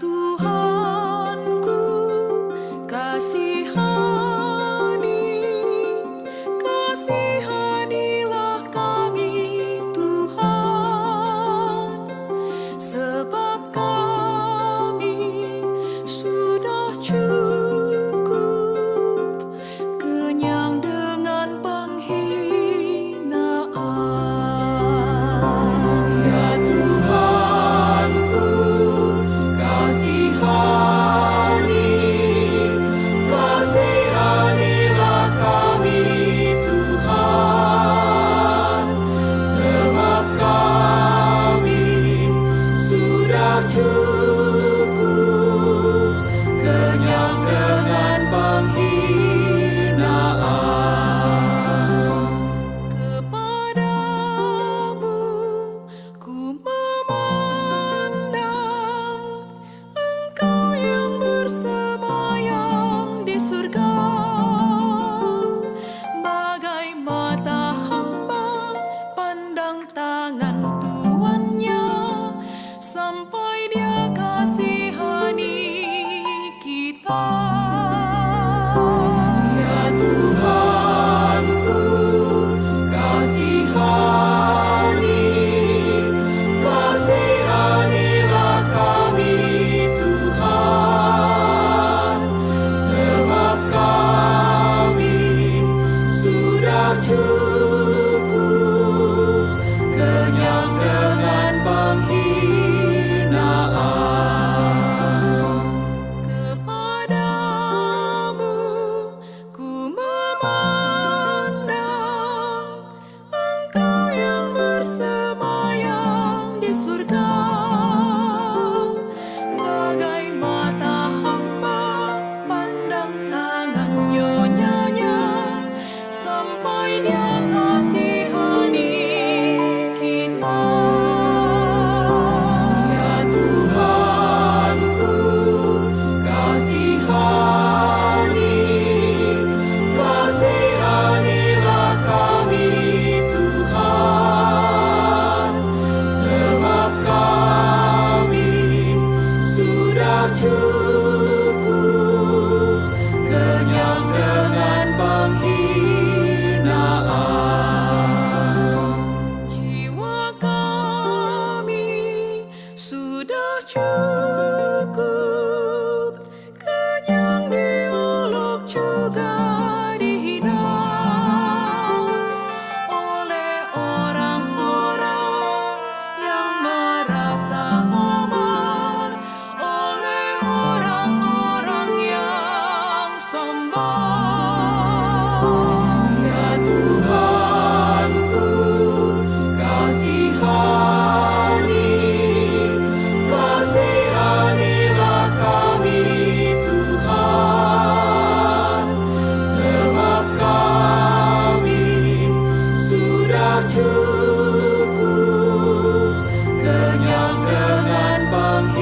Tuhanku, kasihanilah kami Tuhan, sebab kami sudah cukup kenyang dengan penghinaan. Ya Tuhanku, kasihanilah kami Tuhan, sebab kami sudah cukup kenyang dengan penghinaan. Kepadamu ku memandang, Engkau yang bersemayam di surga, bagai mata hamba pandang tangan tuannya, sampai Dia kasihani kita. Ya Tuhanku, kasihanilah kami Tuhan, sebab kami sudah cukup kenyang dengan penghinaan. Kepadamu ku memandang, Engkau yang bersemayam di surga, bagai mata hamba pandang tangan nyonyanya, sampai Dia kasihani kita. Ya Tuhanku, kasihanilah kami Tuhan, sebab kami sudah cukup kenyang dengan penghinaan. Jiwa kami sudah cukup kenyang diolok juga dihina oleh orang-orang yang merasa aman, oleh orang-orang yang sombong. Ya Tuhanku, kasihanilah kami Tuhan, sebab kami sudah cukup kenyang dengan penghinaan.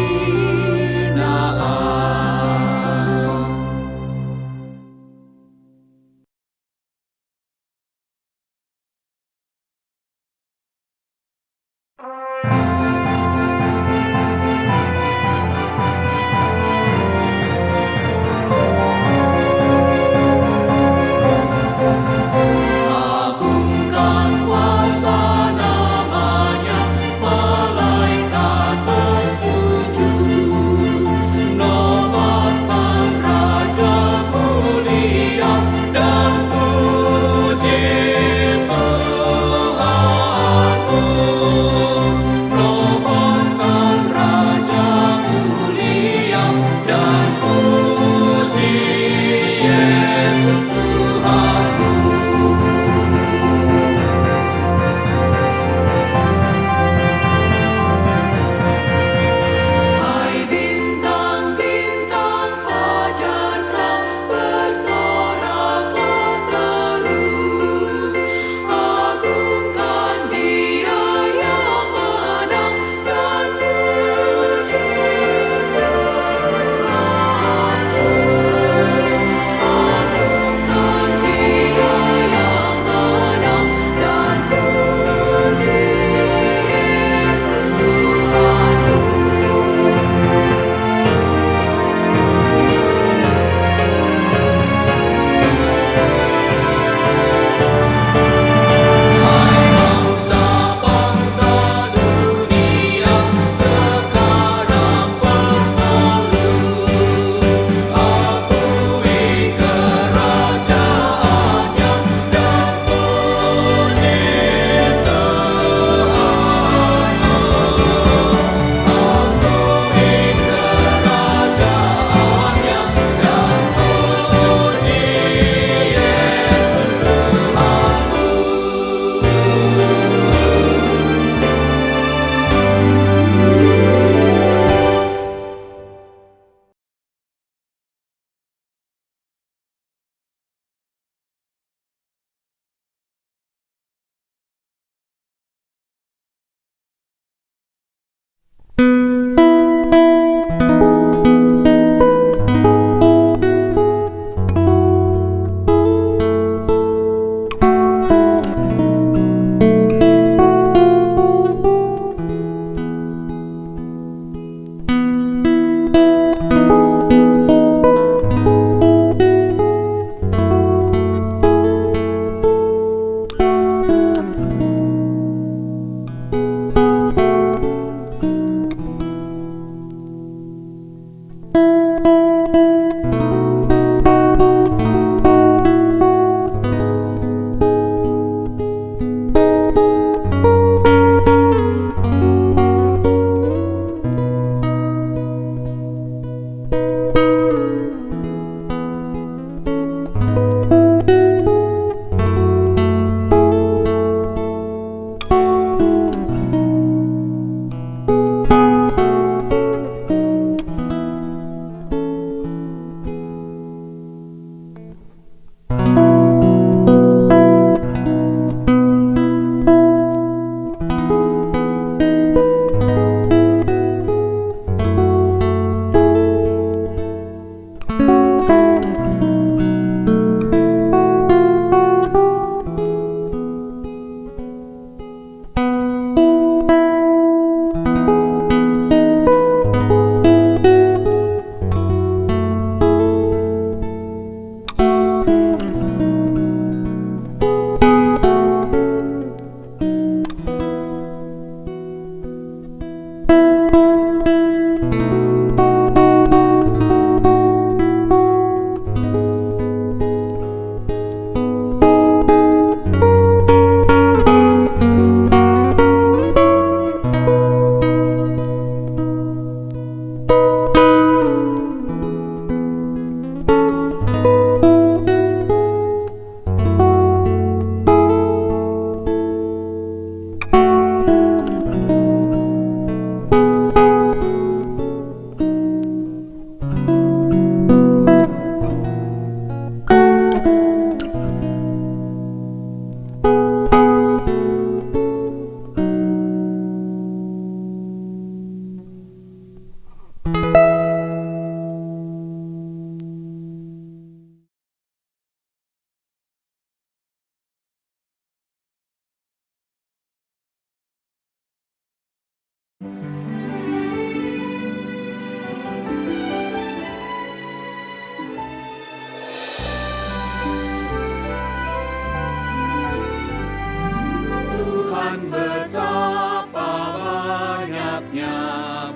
Tuhan betapa banyaknya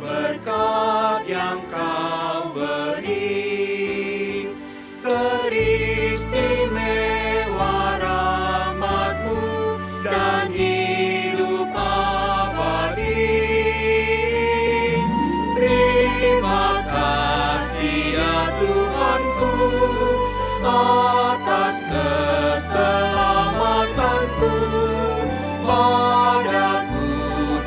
berkat yang Kau beri, teristimewa rahmat-Mu dan hidup abadi. Terima kasih ya Tuhanku atas keselamatanku. Padaku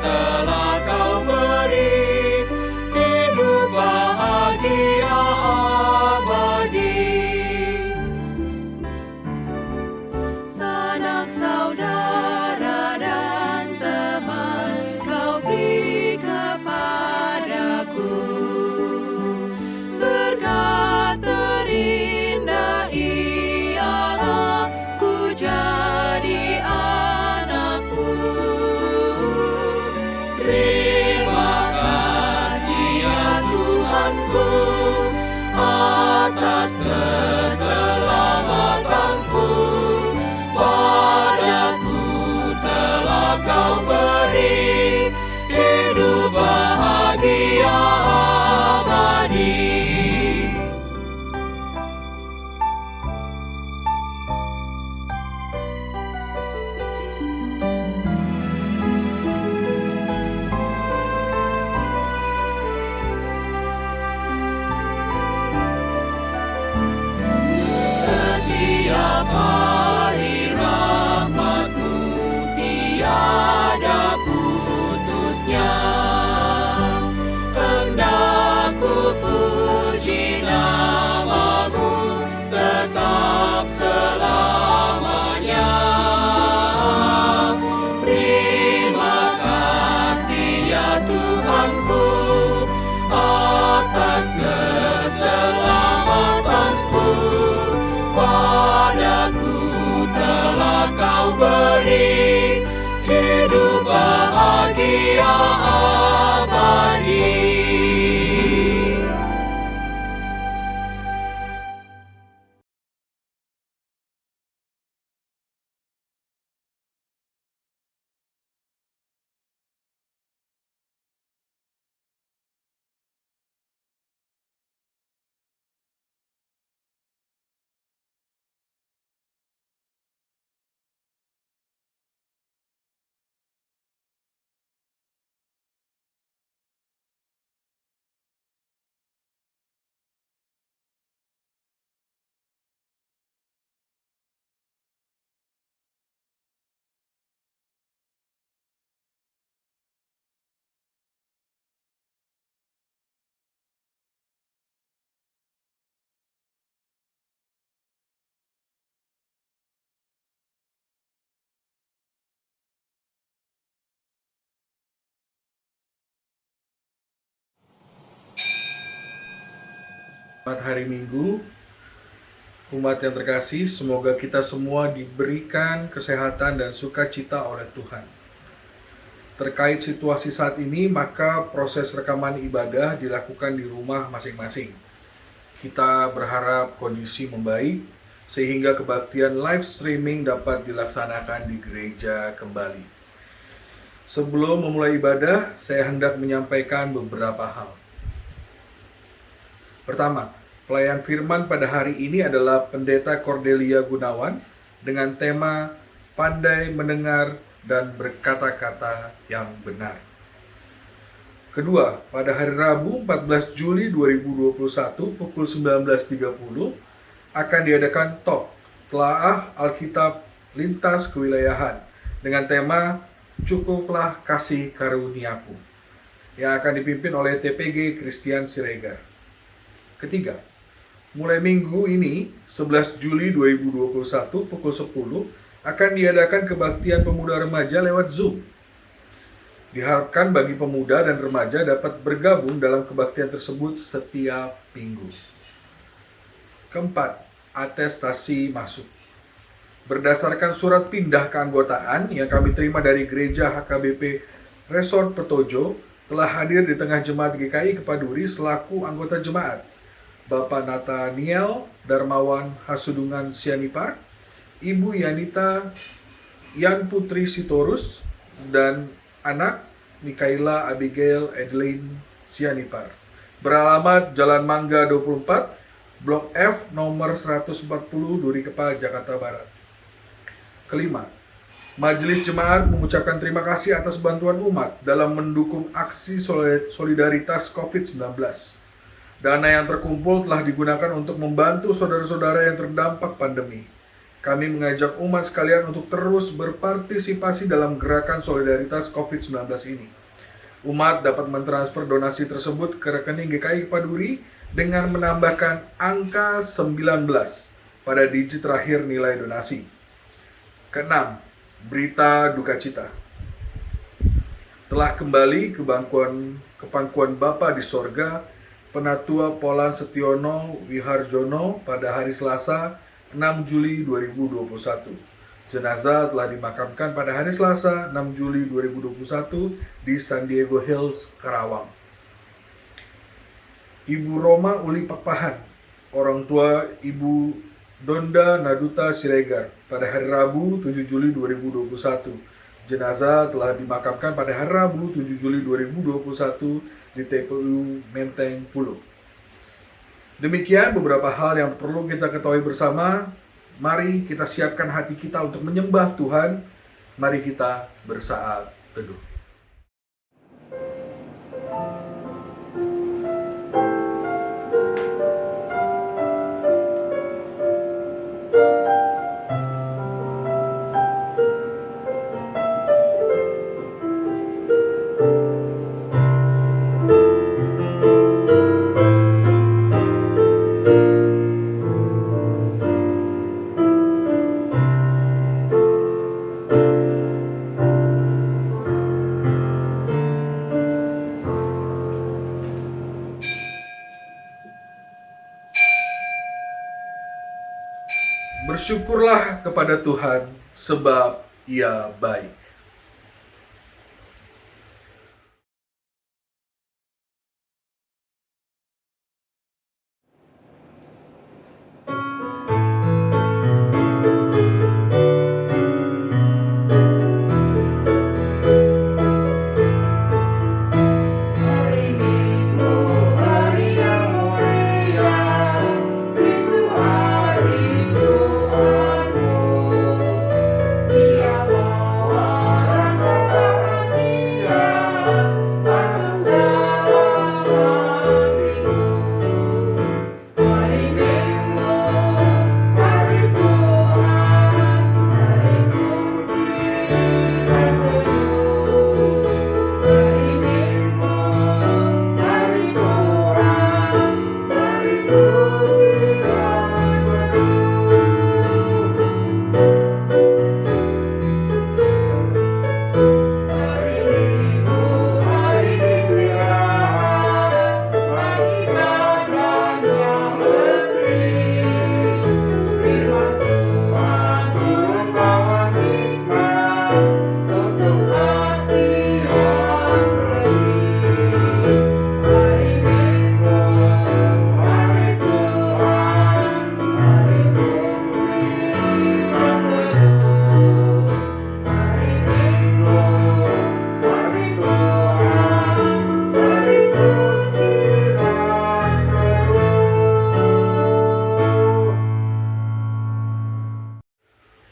telah Kau beri hidup bahagia abadi. Sanak saudara dan teman Kau beri kepadaku, berkat terindah ialah ku jadi anakmu. Terima kasih ya Tuhanku atas keselamatanku. Padaku telah Kau beri hidup bahagia abadi. Setiap hari rahmat-Mu tiada putusnya. Hendak ku puji nama-Mu tetap selamanya. Terima kasih ya Tuhanku atas keselamatanku. Padaku telah Kau beri hidup bahagia abadi. Selamat hari Minggu, umat yang terkasih, semoga kita semua diberikan kesehatan dan sukacita oleh Tuhan. Terkait situasi saat ini, maka proses rekaman ibadah dilakukan di rumah masing-masing. Kita berharap kondisi membaik, sehingga kebaktian live streaming dapat dilaksanakan di gereja kembali. Sebelum memulai ibadah, saya hendak menyampaikan beberapa hal. Pertama, pelayan firman pada hari ini adalah Pendeta Cordelia Gunawan dengan tema Pandai Mendengar dan Berkata-kata yang Benar. Kedua, pada hari Rabu 14 Juli 2021 pukul 19.30 akan diadakan talk Telaah Alkitab Lintas Kewilayahan dengan tema Cukuplah Kasih Karuniaku yang akan dipimpin oleh TPG Christian Siregar. Ketiga, mulai minggu ini 11 Juli 2021 pukul 10 akan diadakan kebaktian pemuda remaja lewat Zoom. Diharapkan bagi pemuda dan remaja dapat bergabung dalam kebaktian tersebut setiap minggu. Keempat, atestasi masuk. Berdasarkan surat pindah keanggotaan yang kami terima dari Gereja HKBP Resort Petojo, telah hadir di tengah jemaat GKI Kepaduri selaku anggota jemaat Bapak Nathaniel Darmawan Hasudungan Sianipar, Ibu Yanita Yan Putri Sitorus, dan anak Mikaela Abigail Adeline Sianipar. Beralamat Jalan Mangga 24, Blok F nomor 140, Durikepa, Jakarta Barat. Kelima, Majelis Jemaat mengucapkan terima kasih atas bantuan umat dalam mendukung aksi solidaritas COVID-19. Dana yang terkumpul telah digunakan untuk membantu saudara-saudara yang terdampak pandemi. Kami mengajak umat sekalian untuk terus berpartisipasi dalam gerakan solidaritas COVID-19 ini. Umat dapat mentransfer donasi tersebut ke rekening GKI Kepaduri dengan menambahkan angka 19 pada digit terakhir nilai donasi. Keenam, berita duka cita. Telah kembali ke pangkuan Bapa di sorga Penatua Polan Setiono Wiharjono pada hari Selasa 6 Juli 2021. Jenazah telah dimakamkan pada hari Selasa 6 Juli 2021 di San Diego Hills, Karawang. Ibu Roma Uli Pakpahan, orang tua Ibu Donda Naduta Siregar pada hari Rabu 7 Juli 2021. Jenazah telah dimakamkan pada hari Rabu 7 Juli 2021 di TPU Menteng Pulo. Demikian beberapa hal yang perlu kita ketahui bersama. Mari kita siapkan hati kita untuk menyembah Tuhan. Mari kita bersaat teduh. Bersyukurlah kepada Tuhan sebab Ia baik. Dia bawa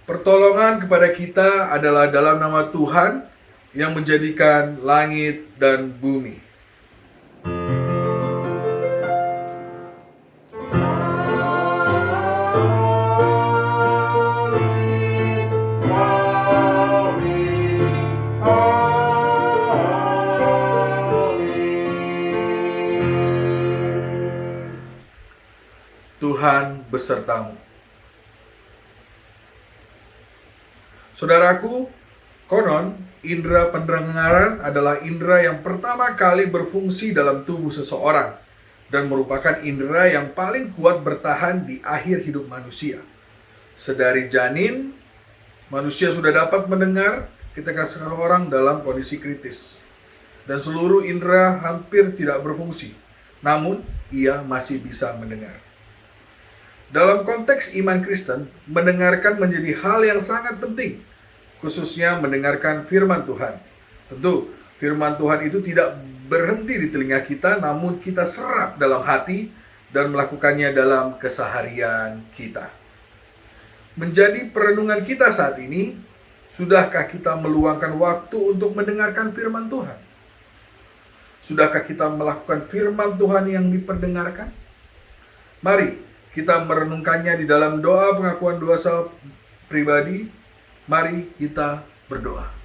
Pertolongan kepada kita adalah dalam nama Tuhan yang menjadikan langit dan bumi. Tuhan besertamu. Saudaraku, konon indera pendengaran adalah indera yang pertama kali berfungsi dalam tubuh seseorang dan merupakan indera yang paling kuat bertahan di akhir hidup manusia. Sedari janin, manusia sudah dapat mendengar ketika seseorang dalam kondisi kritis. Dan seluruh indera hampir tidak berfungsi, namun ia masih bisa mendengar. Dalam konteks iman Kristen, mendengarkan menjadi hal yang sangat penting, khususnya mendengarkan firman Tuhan. Tentu, firman Tuhan itu tidak berhenti di telinga kita, namun kita serap dalam hati dan melakukannya dalam keseharian kita. Menjadi perenungan kita saat ini, sudahkah kita meluangkan waktu untuk mendengarkan firman Tuhan? Sudahkah kita melakukan firman Tuhan yang diperdengarkan? Mari kita merenungkannya di dalam doa pengakuan dosa pribadi. Mari kita berdoa.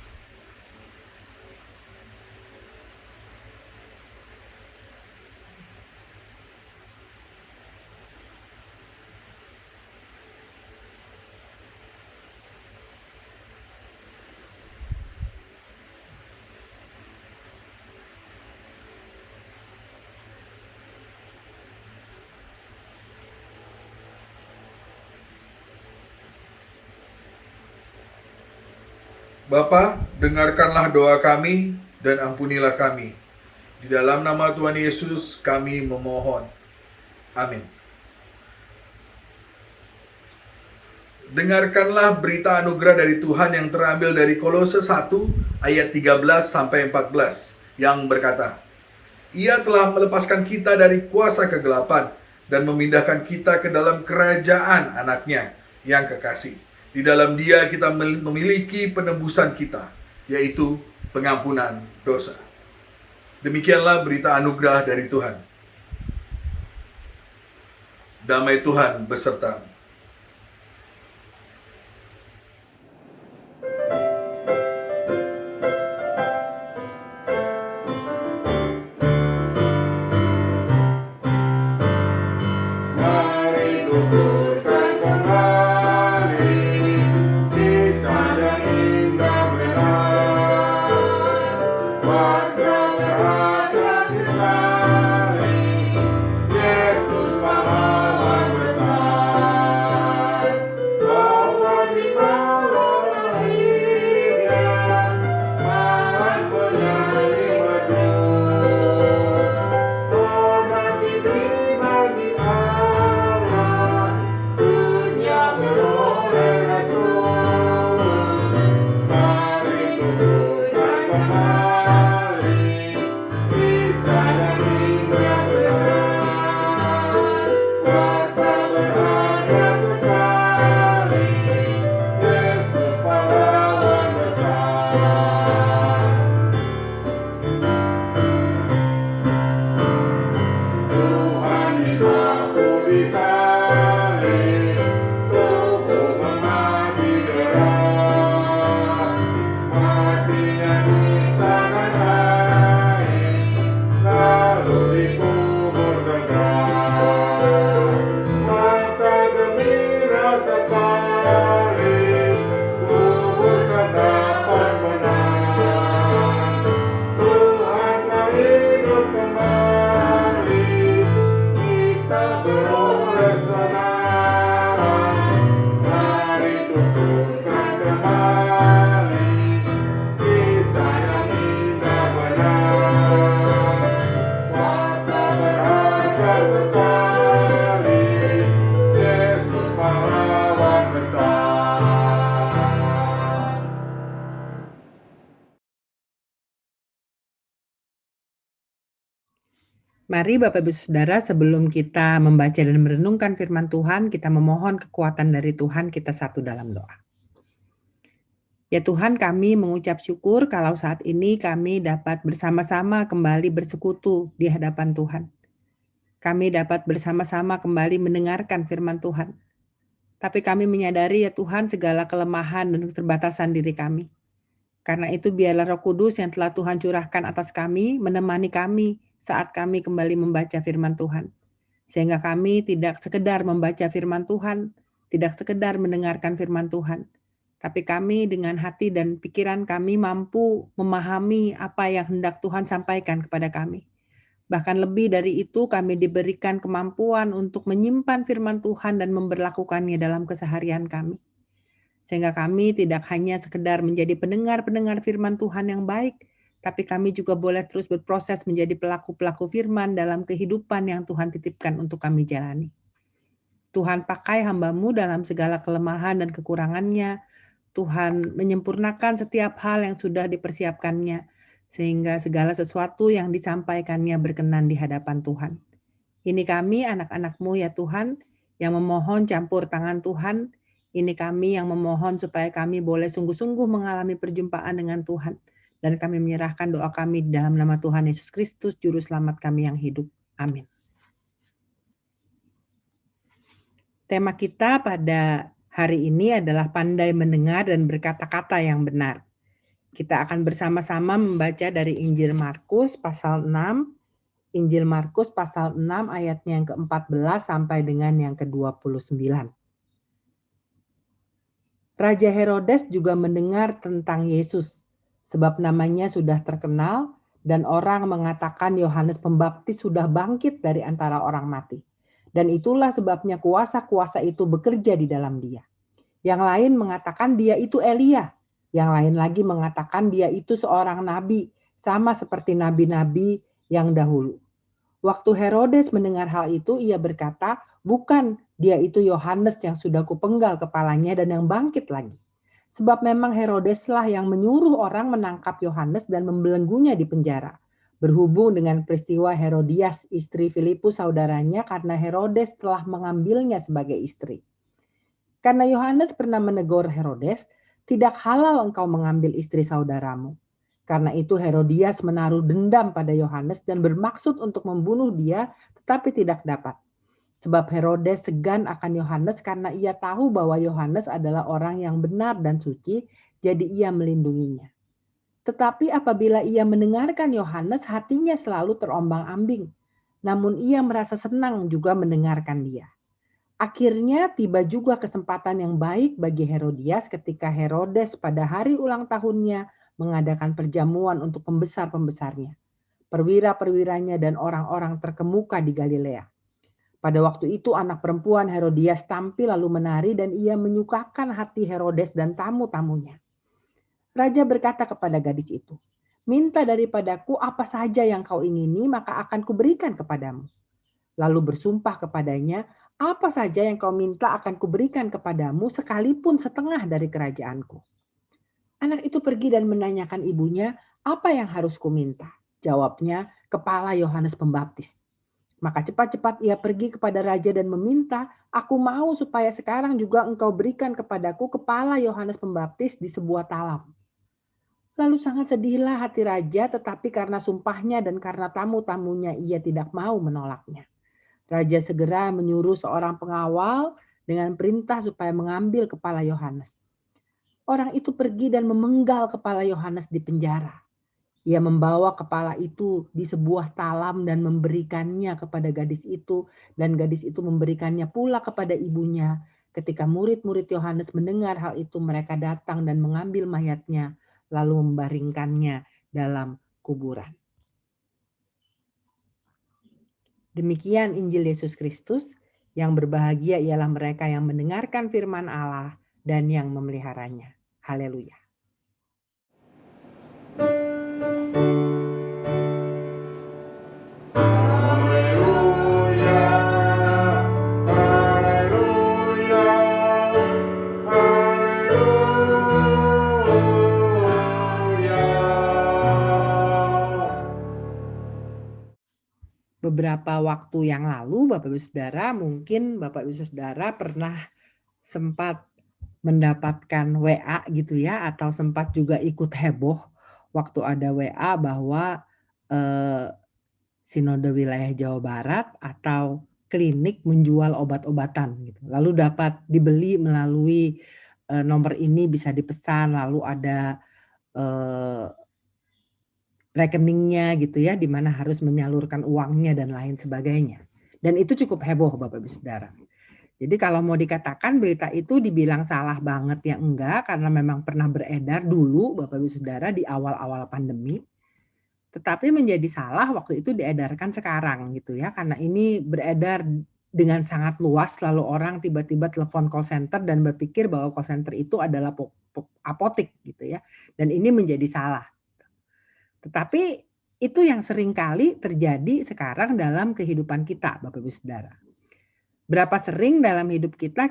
Bapa, dengarkanlah doa kami dan ampunilah kami. Di dalam nama Tuhan Yesus kami memohon. Amin. Dengarkanlah berita anugerah dari Tuhan yang terambil dari Kolose 1 ayat 13 sampai 14 yang berkata, Ia telah melepaskan kita dari kuasa kegelapan dan memindahkan kita ke dalam kerajaan anaknya yang kekasih. Di dalam Dia kita memiliki penebusan kita, yaitu pengampunan dosa. Demikianlah berita anugerah dari Tuhan. Damai Tuhan besertamu. Mari Bapak Ibu Saudara, sebelum kita membaca dan merenungkan firman Tuhan, kita memohon kekuatan dari Tuhan, kita satu dalam doa. Ya Tuhan, kami mengucap syukur kalau saat ini kami dapat bersama-sama kembali bersekutu di hadapan Tuhan. Kami dapat bersama-sama kembali mendengarkan firman Tuhan. Tapi kami menyadari ya Tuhan segala kelemahan dan keterbatasan diri kami. Karena itu biarlah Roh Kudus yang telah Tuhan curahkan atas kami menemani kami saat kami kembali membaca firman Tuhan. Sehingga kami tidak sekedar membaca firman Tuhan, tidak sekedar mendengarkan firman Tuhan, tapi kami dengan hati dan pikiran kami mampu memahami apa yang hendak Tuhan sampaikan kepada kami. Bahkan lebih dari itu, kami diberikan kemampuan untuk menyimpan firman Tuhan dan memberlakukannya dalam keseharian kami. Sehingga kami tidak hanya sekedar menjadi pendengar-pendengar firman Tuhan yang baik, tapi kami juga boleh terus berproses menjadi pelaku-pelaku firman dalam kehidupan yang Tuhan titipkan untuk kami jalani. Tuhan pakai hamba-Mu dalam segala kelemahan dan kekurangannya. Tuhan menyempurnakan setiap hal yang sudah dipersiapkannya, sehingga segala sesuatu yang disampaikannya berkenan di hadapan Tuhan. Ini kami anak-anak-Mu ya Tuhan, yang memohon campur tangan Tuhan. Ini kami yang memohon supaya kami boleh sungguh-sungguh mengalami perjumpaan dengan Tuhan. Dan kami menyerahkan doa kami dalam nama Tuhan Yesus Kristus, Juru Selamat kami yang hidup. Amin. Tema kita pada hari ini adalah pandai mendengar dan berkata-kata yang benar. Kita akan bersama-sama membaca dari Injil Markus pasal 6, Injil Markus pasal 6 ayatnya yang ke-14 sampai dengan yang ke-29. Raja Herodes juga mendengar tentang Yesus, sebab namanya sudah terkenal dan orang mengatakan Yohanes Pembaptis sudah bangkit dari antara orang mati. Dan itulah sebabnya kuasa-kuasa itu bekerja di dalam dia. Yang lain mengatakan dia itu Elia. Yang lain lagi mengatakan dia itu seorang nabi, sama seperti nabi-nabi yang dahulu. Waktu Herodes mendengar hal itu, ia berkata, bukan, dia itu Yohanes yang sudah kupenggal kepalanya dan yang bangkit lagi. Sebab memang Herodeslah yang menyuruh orang menangkap Yohanes dan membelenggunya di penjara. Berhubung dengan peristiwa Herodias, istri Filipus saudaranya, karena Herodes telah mengambilnya sebagai istri. Karena Yohanes pernah menegur Herodes, tidak halal engkau mengambil istri saudaramu. Karena itu Herodias menaruh dendam pada Yohanes dan bermaksud untuk membunuh dia, tetapi tidak dapat. Sebab Herodes segan akan Yohanes karena ia tahu bahwa Yohanes adalah orang yang benar dan suci, jadi ia melindunginya. Tetapi apabila ia mendengarkan Yohanes, hatinya selalu terombang-ambing. Namun ia merasa senang juga mendengarkan dia. Akhirnya tiba juga kesempatan yang baik bagi Herodias ketika Herodes pada hari ulang tahunnya mengadakan perjamuan untuk pembesar-pembesarnya, perwira-perwiranya dan orang-orang terkemuka di Galilea. Pada waktu itu anak perempuan Herodias tampil lalu menari dan ia menyukakan hati Herodes dan tamu-tamunya. Raja berkata kepada gadis itu, minta daripadaku apa saja yang kau ingini maka akan kuberikan kepadamu. Lalu bersumpah kepadanya, apa saja yang kau minta akan kuberikan kepadamu sekalipun setengah dari kerajaanku. Anak itu pergi dan menanyakan ibunya, apa yang harus kuminta? Jawabnya, kepala Yohanes Pembaptis. Maka cepat-cepat ia pergi kepada raja dan meminta, aku mau supaya sekarang juga engkau berikan kepadaku kepala Yohanes Pembaptis di sebuah talam. Lalu sangat sedihlah hati raja, tetapi karena sumpahnya dan karena tamu-tamunya ia tidak mau menolaknya. Raja segera menyuruh seorang pengawal dengan perintah supaya mengambil kepala Yohanes. Orang itu pergi dan memenggal kepala Yohanes di penjara. Ia membawa kepala itu di sebuah talam dan memberikannya kepada gadis itu, dan gadis itu memberikannya pula kepada ibunya. Ketika murid-murid Yohanes mendengar hal itu, mereka datang dan mengambil mayatnya, lalu membaringkannya dalam kuburan. Demikian Injil Yesus Kristus, yang berbahagia ialah mereka yang mendengarkan firman Allah dan yang memeliharanya. Haleluya. Haleluya, haleluya, haleluya. Beberapa waktu yang lalu, Bapak Ibu Saudara, mungkin Bapak Ibu Saudara pernah sempat mendapatkan WA gitu ya, atau sempat juga ikut heboh waktu ada WA bahwa Sinode Wilayah Jawa Barat atau klinik menjual obat-obatan gitu. Lalu dapat dibeli melalui nomor ini, bisa dipesan, lalu ada rekeningnya gitu ya, di mana harus menyalurkan uangnya dan lain sebagainya. Dan itu cukup heboh Bapak Ibu Saudara. Jadi kalau mau dikatakan berita itu dibilang salah banget ya enggak, karena memang pernah beredar dulu Bapak Ibu Saudara di awal-awal pandemi. Tetapi menjadi salah waktu itu diedarkan sekarang gitu ya, karena ini beredar dengan sangat luas, lalu orang tiba-tiba telepon call center dan berpikir bahwa call center itu adalah apotik gitu ya, dan ini menjadi salah. Tetapi itu yang sering kali terjadi sekarang dalam kehidupan kita Bapak Ibu Saudara. Berapa sering dalam hidup kita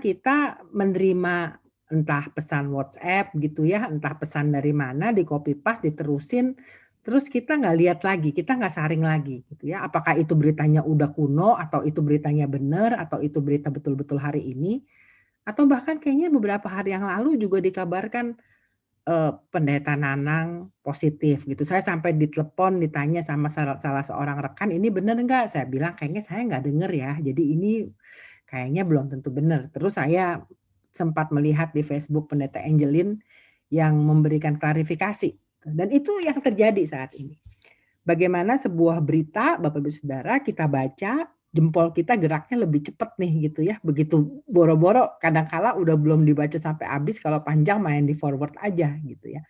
menerima entah pesan WhatsApp gitu ya, entah pesan dari mana, di copy paste, diterusin, terus kita nggak lihat lagi, kita nggak saring lagi gitu ya. Apakah itu beritanya udah kuno, atau itu beritanya benar, atau itu berita betul-betul hari ini, atau bahkan kayaknya beberapa hari yang lalu juga dikabarkan Pendeta Nanang positif gitu. Saya sampai ditelepon ditanya sama salah seorang rekan, "Ini benar nggak?" Saya bilang, "Kayaknya saya nggak dengar ya, jadi ini kayaknya belum tentu benar." Terus saya sempat melihat di Facebook Pendeta Angelin yang memberikan klarifikasi, dan itu yang terjadi saat ini. Bagaimana sebuah berita Bapak Ibu Saudara kita baca, jempol kita geraknya lebih cepat nih gitu ya. Begitu boro-boro kadangkala udah belum dibaca sampai habis, kalau panjang main di forward aja gitu ya.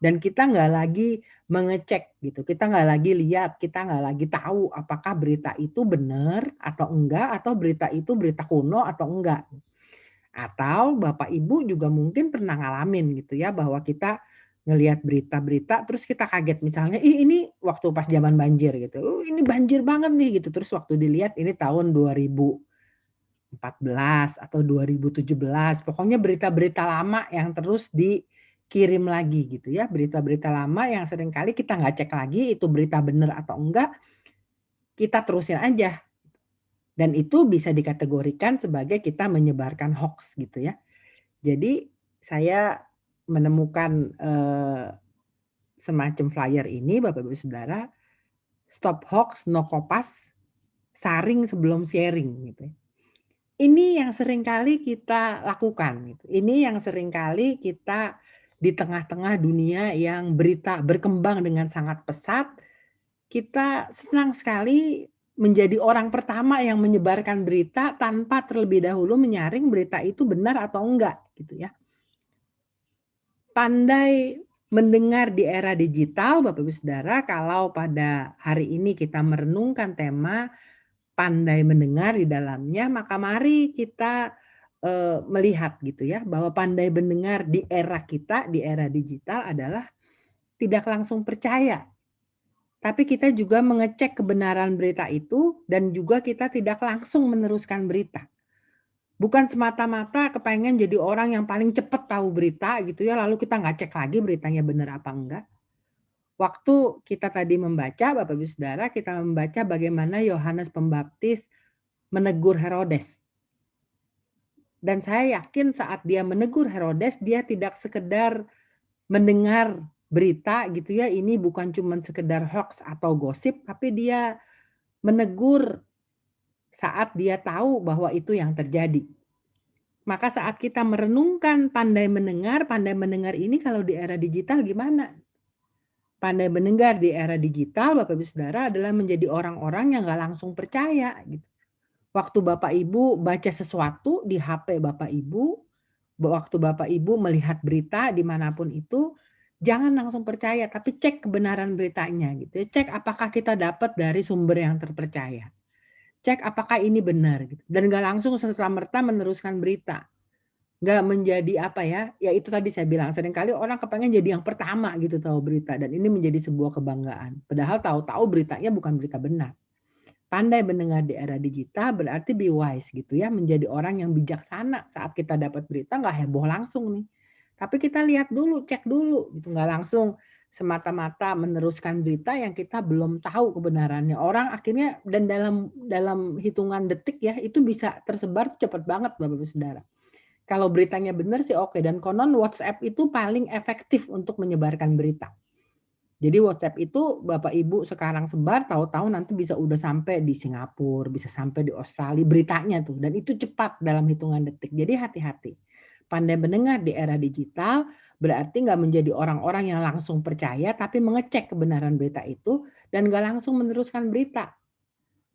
Dan kita nggak lagi mengecek gitu, kita nggak lagi lihat, kita nggak lagi tahu apakah berita itu benar atau enggak, atau berita itu berita kuno atau enggak. Atau Bapak Ibu juga mungkin pernah ngalamin gitu ya, bahwa kita ngelihat berita-berita terus kita kaget misalnya, "Ih ini waktu pas zaman banjir," gitu, "Ini banjir banget nih," gitu. Terus waktu dilihat ini tahun 2014 atau 2017, pokoknya berita-berita lama yang terus dikirim lagi gitu ya. Berita-berita lama yang seringkali kita nggak cek lagi itu berita benar atau enggak, kita terusin aja. Dan itu bisa dikategorikan sebagai kita menyebarkan hoax gitu ya. Jadi saya menemukan semacam flyer ini Bapak Ibu Saudara, Stop Hoax, No Kopas, saring sebelum sharing gitu ya. Ini yang seringkali kita lakukan gitu. Ini yang seringkali kita di tengah-tengah dunia yang berita berkembang dengan sangat pesat, kita senang sekali menjadi orang pertama yang menyebarkan berita tanpa terlebih dahulu menyaring berita itu benar atau enggak gitu ya. Pandai mendengar di era digital Bapak Ibu Saudara, kalau pada hari ini kita merenungkan tema pandai mendengar di dalamnya, maka mari kita melihat gitu ya, bahwa pandai mendengar di era kita, di era digital adalah tidak langsung percaya. Tapi kita juga mengecek kebenaran berita itu, dan juga kita tidak langsung meneruskan berita. Bukan semata-mata kepengen jadi orang yang paling cepat tahu berita gitu ya, lalu kita nggak cek lagi beritanya benar apa enggak. Waktu kita tadi membaca, Bapak Ibu Saudara, kita membaca bagaimana Yohanes Pembaptis menegur Herodes. Dan saya yakin saat dia menegur Herodes, dia tidak sekedar mendengar berita gitu ya, ini bukan cuma sekedar hoax atau gosip, tapi dia menegur saat dia tahu bahwa itu yang terjadi. Maka saat kita merenungkan pandai mendengar ini kalau di era digital gimana? Pandai mendengar di era digital Bapak Ibu Saudara adalah menjadi orang-orang yang nggak langsung percaya gitu. Waktu Bapak Ibu baca sesuatu di HP Bapak Ibu, waktu Bapak Ibu melihat berita dimanapun itu, jangan langsung percaya, tapi cek kebenaran beritanya gitu ya. Cek apakah kita dapat dari sumber yang terpercaya. Cek apakah ini benar gitu. Dan nggak langsung serta-merta meneruskan berita. Nggak menjadi apa ya, ya itu tadi saya bilang, seringkali orang kepengen jadi yang pertama gitu tahu berita, dan ini menjadi sebuah kebanggaan. Padahal tahu-tahu beritanya bukan berita benar. Pandai mendengar di era digital berarti be wise gitu ya, menjadi orang yang bijaksana saat kita dapat berita, nggak heboh langsung nih. Tapi kita lihat dulu, cek dulu gitu, nggak langsung semata-mata meneruskan berita yang kita belum tahu kebenarannya. Orang akhirnya dan dalam hitungan detik ya, itu bisa tersebar cepat banget Bapak Ibu Saudara. Kalau beritanya benar sih oke, dan konon WhatsApp itu paling efektif untuk menyebarkan berita. Jadi WhatsApp itu Bapak Ibu sekarang sebar, tahu-tahu nanti bisa udah sampai di Singapura, bisa sampai di Australia beritanya tuh, dan itu cepat dalam hitungan detik. Jadi hati-hati. Pandai mendengar di era digital berarti nggak menjadi orang-orang yang langsung percaya, tapi mengecek kebenaran berita itu dan nggak langsung meneruskan berita.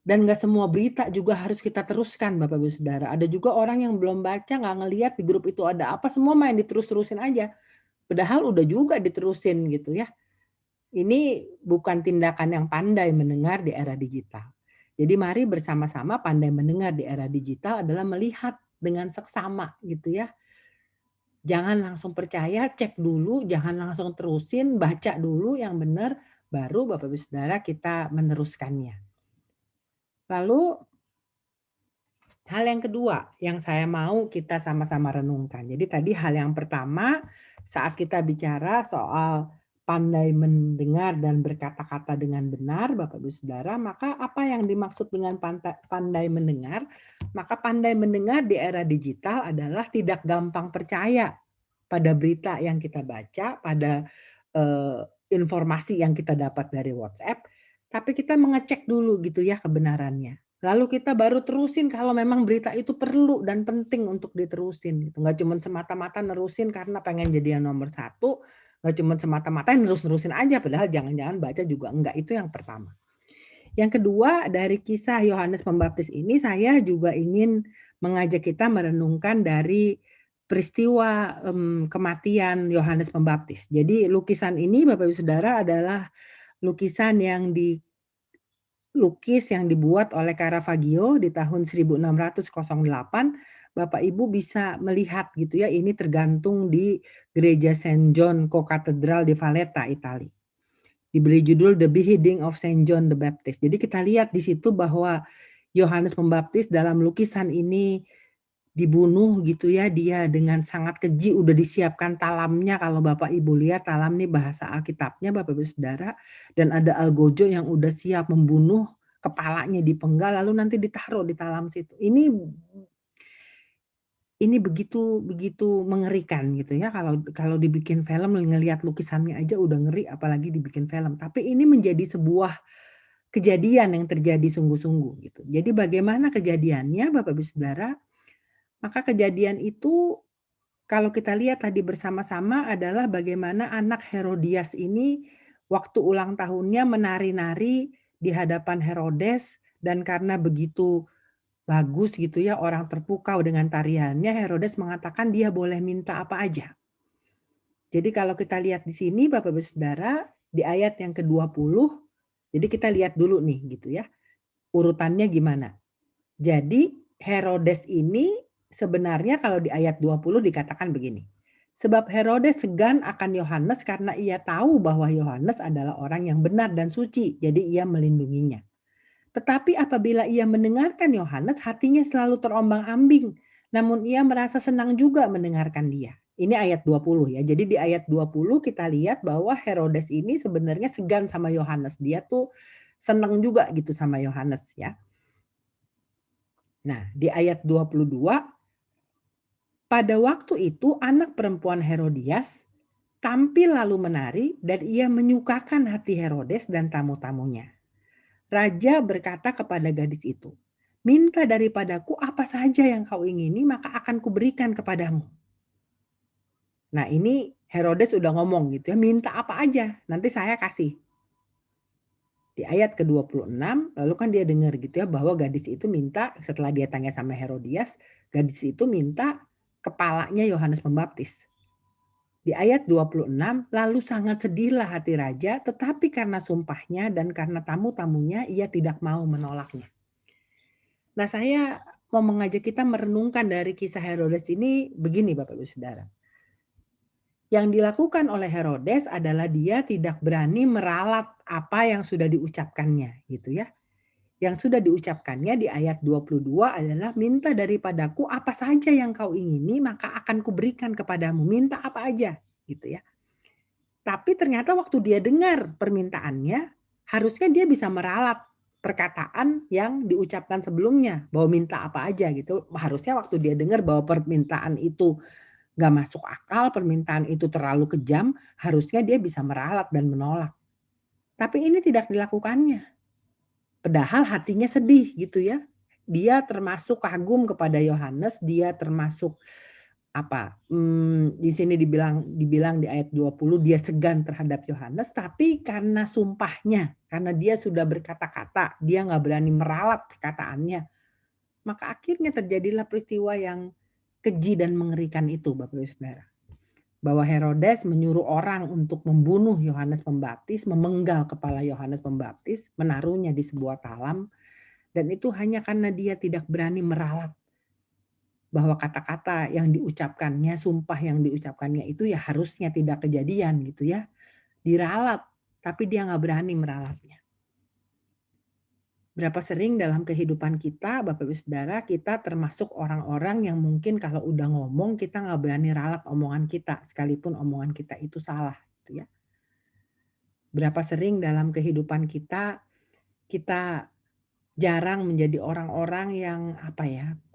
Dan nggak semua berita juga harus kita teruskan Bapak Ibu Saudara. Ada juga orang yang belum baca, nggak ngelihat di grup itu ada apa, semua main diterus-terusin aja. Padahal udah juga diterusin gitu ya. Ini bukan tindakan yang pandai mendengar di era digital. Jadi mari bersama-sama pandai mendengar di era digital adalah melihat dengan seksama gitu ya. Jangan langsung percaya, cek dulu, jangan langsung terusin, baca dulu yang benar, baru Bapak Ibu Saudara kita meneruskannya. Lalu hal yang kedua yang saya mau kita sama-sama renungkan. Jadi tadi hal yang pertama saat kita bicara soal pandai mendengar dan berkata-kata dengan benar, Bapak Ibu Saudara, maka apa yang dimaksud dengan pandai mendengar? Maka pandai mendengar di era digital adalah tidak gampang percaya pada berita yang kita baca, pada informasi yang kita dapat dari WhatsApp, tapi kita mengecek dulu gitu ya kebenarannya. Lalu kita baru terusin kalau memang berita itu perlu dan penting untuk diterusin gitu. Nggak cuma semata-mata nerusin karena pengen jadi yang nomor satu, nggak cuma semata-mata nerus-nerusin aja, padahal jangan-jangan baca juga enggak. Itu yang pertama. Yang kedua, dari kisah Yohanes Pembaptis ini saya juga ingin mengajak kita merenungkan dari peristiwa kematian Yohanes Pembaptis. Jadi lukisan ini Bapak Ibu Saudara adalah lukisan yang yang dibuat oleh Caravaggio di tahun 1608. Bapak Ibu bisa melihat gitu ya, ini tergantung di Gereja Saint John Co-Cathedral di Valletta, Italia. Diberi judul The Beheading of Saint John the Baptist. Jadi kita lihat di situ bahwa Yohanes Pembaptis dalam lukisan ini dibunuh gitu ya, dia dengan sangat keji, udah disiapkan talamnya. Kalau Bapak Ibu lihat talam nih bahasa Alkitabnya Bapak Ibu Saudara, dan ada algojo yang udah siap membunuh, kepalanya dipenggal lalu nanti ditaruh di talam situ. Ini begitu mengerikan gitu ya, kalau dibikin film ngelihat lukisannya aja udah ngeri, apalagi dibikin film. Tapi ini menjadi sebuah kejadian yang terjadi sungguh-sungguh gitu. Jadi bagaimana kejadiannya Bapak Ibu Saudara? Maka kejadian itu kalau kita lihat tadi bersama-sama adalah bagaimana anak Herodias ini waktu ulang tahunnya menari-nari di hadapan Herodes, dan karena begitu bagus gitu ya, orang terpukau dengan tariannya, Herodes mengatakan dia boleh minta apa aja. Jadi kalau kita lihat di sini Bapak Ibu Saudara, di ayat yang ke-20, jadi kita lihat dulu nih gitu ya, urutannya gimana. Jadi Herodes ini sebenarnya kalau di ayat 20 dikatakan begini. Sebab Herodes segan akan Yohanes karena ia tahu bahwa Yohanes adalah orang yang benar dan suci, jadi ia melindunginya. Tetapi apabila ia mendengarkan Yohanes, hatinya selalu terombang-ambing, namun ia merasa senang juga mendengarkan dia. Ini ayat 20 ya. Jadi di ayat 20 kita lihat bahwa Herodes ini sebenarnya segan sama Yohanes. Dia tuh senang juga gitu sama Yohanes ya. Nah, di ayat 22, pada waktu itu anak perempuan Herodias tampil lalu menari dan ia menyukakan hati Herodes dan tamu-tamunya. Raja berkata kepada gadis itu, minta daripadaku apa saja yang kau ingini, maka akan kuberikan kepadamu. Nah ini Herodes udah ngomong gitu ya, minta apa aja, nanti saya kasih. Di ayat ke-26, lalu kan dia dengar gitu ya, bahwa gadis itu minta, setelah dia tanya sama Herodias, gadis itu minta kepalanya Yohanes Pembaptis. Di ayat 26, lalu sangat sedihlah hati raja, tetapi karena sumpahnya dan karena tamu-tamunya, ia tidak mau menolaknya. Nah saya mau mengajak kita merenungkan dari kisah Herodes ini begini Bapak Ibu Saudara. Yang dilakukan oleh Herodes adalah dia tidak berani meralat apa yang sudah diucapkannya gitu ya. Yang sudah diucapkannya di ayat 22 adalah minta daripadaku apa saja yang kau ingini maka akan kuberikan kepadamu. Minta apa aja gitu ya. Tapi ternyata waktu dia dengar permintaannya harusnya dia bisa meralat perkataan yang diucapkan sebelumnya, bahwa minta apa aja gitu. Harusnya waktu dia dengar bahwa permintaan itu nggak masuk akal, permintaan itu terlalu kejam, harusnya dia bisa meralat dan menolak. Tapi ini tidak dilakukannya. Padahal hatinya sedih gitu ya. Dia termasuk kagum kepada Yohanes, dia termasuk di sini dibilang di ayat 20 dia segan terhadap Yohanes, tapi karena sumpahnya, karena dia sudah berkata-kata, dia nggak berani meralat perkataannya, maka akhirnya terjadilah peristiwa yang keji dan mengerikan itu, Bapak Ibu Saudara. Bahwa Herodes menyuruh orang untuk membunuh Yohanes Pembaptis, memenggal kepala Yohanes Pembaptis, menaruhnya di sebuah talam, dan itu hanya karena dia tidak berani meralat bahwa kata-kata yang diucapkannya, sumpah yang diucapkannya itu ya harusnya tidak kejadian gitu ya. Diralat, tapi dia nggak berani meralatnya. Berapa sering dalam kehidupan kita, Bapak Ibu Saudara, kita termasuk orang-orang yang mungkin kalau udah ngomong, kita nggak berani ralat omongan kita, sekalipun omongan kita itu salah gitu ya. Berapa sering dalam kehidupan kita, kita jarang menjadi orang-orang yang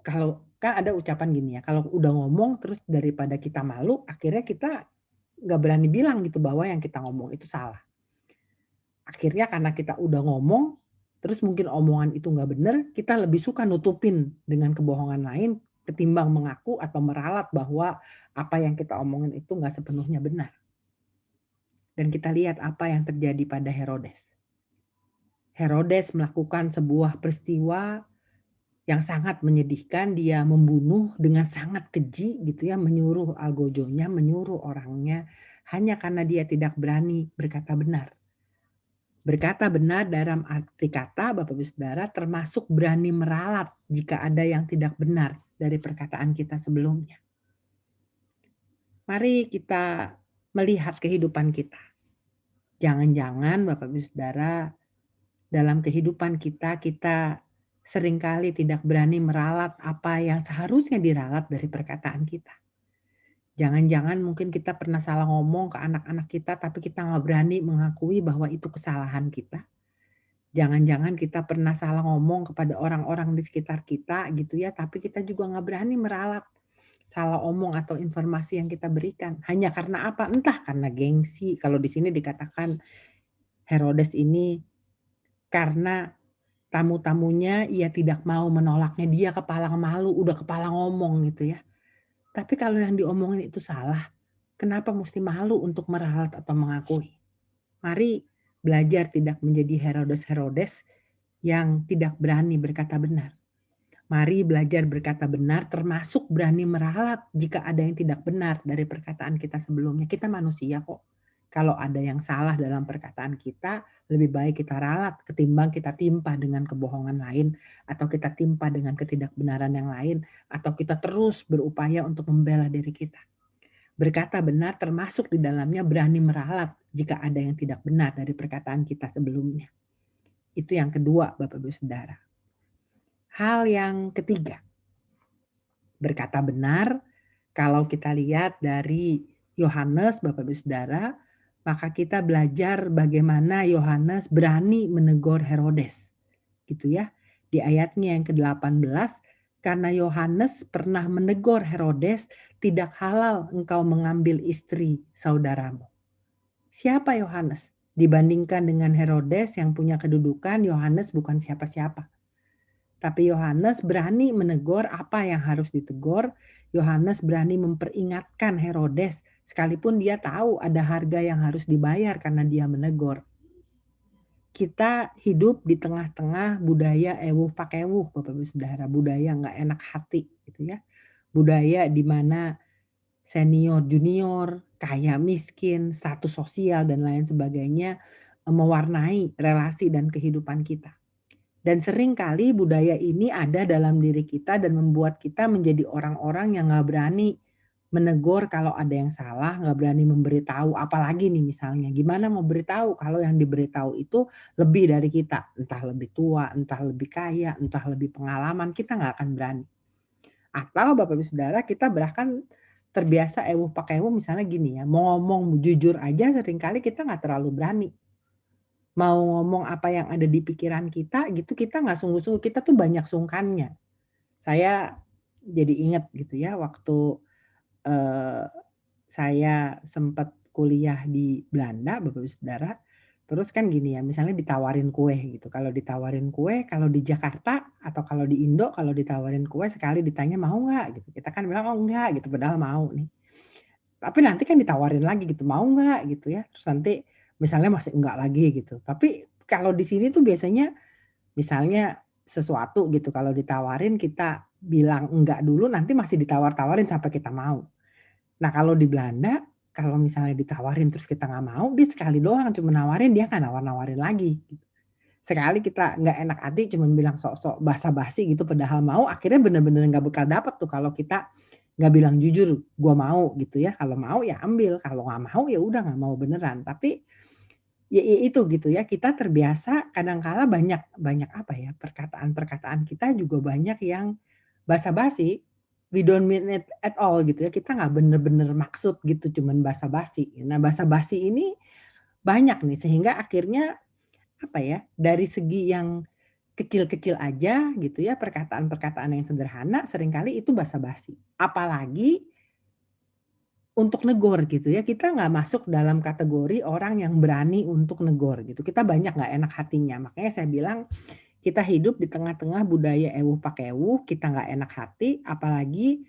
kalau kan ada ucapan gini ya, kalau udah ngomong terus daripada kita malu, akhirnya kita nggak berani bilang gitu bahwa yang kita ngomong itu salah. Akhirnya karena kita udah ngomong, terus mungkin omongan itu nggak benar, kita lebih suka nutupin dengan kebohongan lain ketimbang mengaku atau meralat bahwa apa yang kita omongin itu nggak sepenuhnya benar. Dan kita lihat apa yang terjadi pada Herodes. Herodes melakukan sebuah peristiwa yang sangat menyedihkan, dia membunuh dengan sangat keji gitu ya, menyuruh algojonya, menyuruh orangnya hanya karena dia tidak berani berkata benar. Berkata benar dalam arti kata, Bapak Ibu Saudara, termasuk berani meralat jika ada yang tidak benar dari perkataan kita sebelumnya. Mari kita melihat kehidupan kita. Jangan-jangan Bapak Ibu Saudara, dalam kehidupan kita seringkali tidak berani meralat apa yang seharusnya diralat dari perkataan kita. Jangan-jangan mungkin kita pernah salah ngomong ke anak-anak kita, tapi kita nggak berani mengakui bahwa itu kesalahan kita. Jangan-jangan kita pernah salah ngomong kepada orang-orang di sekitar kita gitu ya, tapi kita juga nggak berani meralat salah omong atau informasi yang kita berikan. Hanya karena apa? Entah karena gengsi. Kalau di sini dikatakan Herodes ini karena tamu-tamunya ia tidak mau menolaknya, dia kepala malu, udah kepala ngomong gitu ya. Tapi kalau yang diomongin itu salah, kenapa mesti malu untuk meralat atau mengakui? Mari belajar tidak menjadi Herodes-Herodes yang tidak berani berkata benar. Mari belajar berkata benar termasuk berani meralat jika ada yang tidak benar dari perkataan kita sebelumnya. Kita manusia kok. Kalau ada yang salah dalam perkataan kita, lebih baik kita ralat ketimbang kita timpa dengan kebohongan lain, atau kita timpa dengan ketidakbenaran yang lain, atau kita terus berupaya untuk membela diri kita. Berkata benar termasuk di dalamnya berani meralat jika ada yang tidak benar dari perkataan kita sebelumnya. Itu yang kedua, Bapak Ibu Saudara. Hal yang ketiga, berkata benar, kalau kita lihat dari Yohanes, Bapak Ibu Saudara, maka kita belajar bagaimana Yohanes berani menegur Herodes. Gitu ya. Di ayatnya yang ke-18, karena Yohanes pernah menegur Herodes, tidak halal engkau mengambil istri saudaramu. Siapa Yohanes? Dibandingkan dengan Herodes yang punya kedudukan, Yohanes bukan siapa-siapa. Tapi Yohanes berani menegur apa yang harus ditegur. Yohanes berani memperingatkan Herodes, sekalipun dia tahu ada harga yang harus dibayar karena dia menegur. Kita hidup di tengah-tengah budaya ewuh pakewuh, Bapak Ibu Saudara, budaya nggak enak hati gitu ya. Budaya di mana senior junior, kaya miskin, status sosial dan lain sebagainya mewarnai relasi dan kehidupan kita. Dan seringkali budaya ini ada dalam diri kita dan membuat kita menjadi orang-orang yang nggak berani menegur kalau ada yang salah, nggak berani memberitahu. Apalagi nih misalnya, gimana mau beritahu kalau yang diberitahu itu lebih dari kita. Entah lebih tua, entah lebih kaya, entah lebih pengalaman, kita nggak akan berani. Atau Bapak Ibu Saudara, kita bahkan terbiasa ewuh pakai ewuh misalnya gini ya, mau ngomong jujur aja seringkali kita nggak terlalu berani. mau ngomong apa yang ada di pikiran kita gitu, kita nggak sungguh-sungguh, kita tuh banyak sungkannya. Saya jadi inget gitu ya waktu, eee, saya sempat kuliah di Belanda, Bapak Ibu Saudara, terus kan gini ya, misalnya ditawarin kue gitu, kalau ditawarin kue, kalau di Jakarta atau kalau di Indo, kalau ditawarin kue sekali ditanya, "Mau nggak?" Gitu, kita kan bilang, "Oh enggak," gitu, padahal mau nih. Tapi nanti kan ditawarin lagi gitu, "Mau nggak?" Gitu ya, terus nanti misalnya masih enggak lagi gitu. Tapi kalau di sini tuh biasanya misalnya sesuatu gitu, kalau ditawarin kita bilang enggak dulu, nanti masih ditawar-tawarin sampai kita mau. Nah kalau di Belanda, kalau misalnya ditawarin terus kita nggak mau, dia sekali doang cuma nawarin, dia nggak nawar-nawarin lagi, gitu. Sekali kita nggak enak hati cuman bilang sok-sok basa-basi gitu padahal mau, akhirnya bener-bener nggak bakal dapet tuh kalau kita nggak bilang jujur, "Gua mau," gitu ya. Kalau mau ya ambil, kalau nggak mau ya udah nggak mau beneran. Tapi ya itu gitu ya, kita terbiasa kadang kala banyak banyak apa ya, perkataan-perkataan kita juga banyak yang basa-basi, we don't mean it at all gitu ya, kita nggak bener-bener maksud gitu, cuman basa-basi. Nah basa-basi ini banyak nih sehingga akhirnya apa ya, dari segi yang kecil-kecil aja gitu ya, perkataan-perkataan yang sederhana seringkali itu basa-basi. Apalagi untuk negor gitu ya, kita nggak masuk dalam kategori orang yang berani untuk negor gitu, kita banyak nggak enak hatinya. Makanya saya bilang, kita hidup di tengah-tengah budaya ewuh pakewuh, kita nggak enak hati, apalagi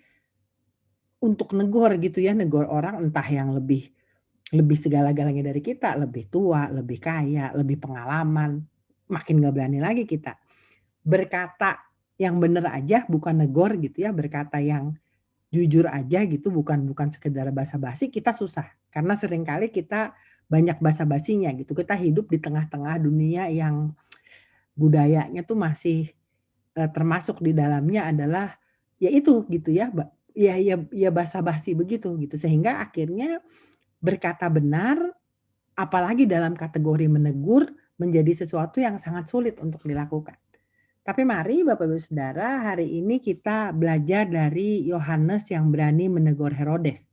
untuk negor gitu ya, negor orang entah yang lebih lebih segala-galanya dari kita, lebih tua, lebih kaya, lebih pengalaman, makin nggak berani lagi kita. Berkata yang bener aja bukan negor gitu ya, berkata yang jujur aja gitu, bukan bukan sekedar basa-basi, kita susah. Karena seringkali kita banyak basa-basinya gitu. Kita hidup di tengah-tengah dunia yang budayanya tuh masih, termasuk di dalamnya adalah, ya itu gitu ya, ya basa-basi begitu gitu. Sehingga akhirnya berkata benar, apalagi dalam kategori menegur, menjadi sesuatu yang sangat sulit untuk dilakukan. Tapi mari Bapak Ibu Saudara, hari ini kita belajar dari Yohanes yang berani menegur Herodes.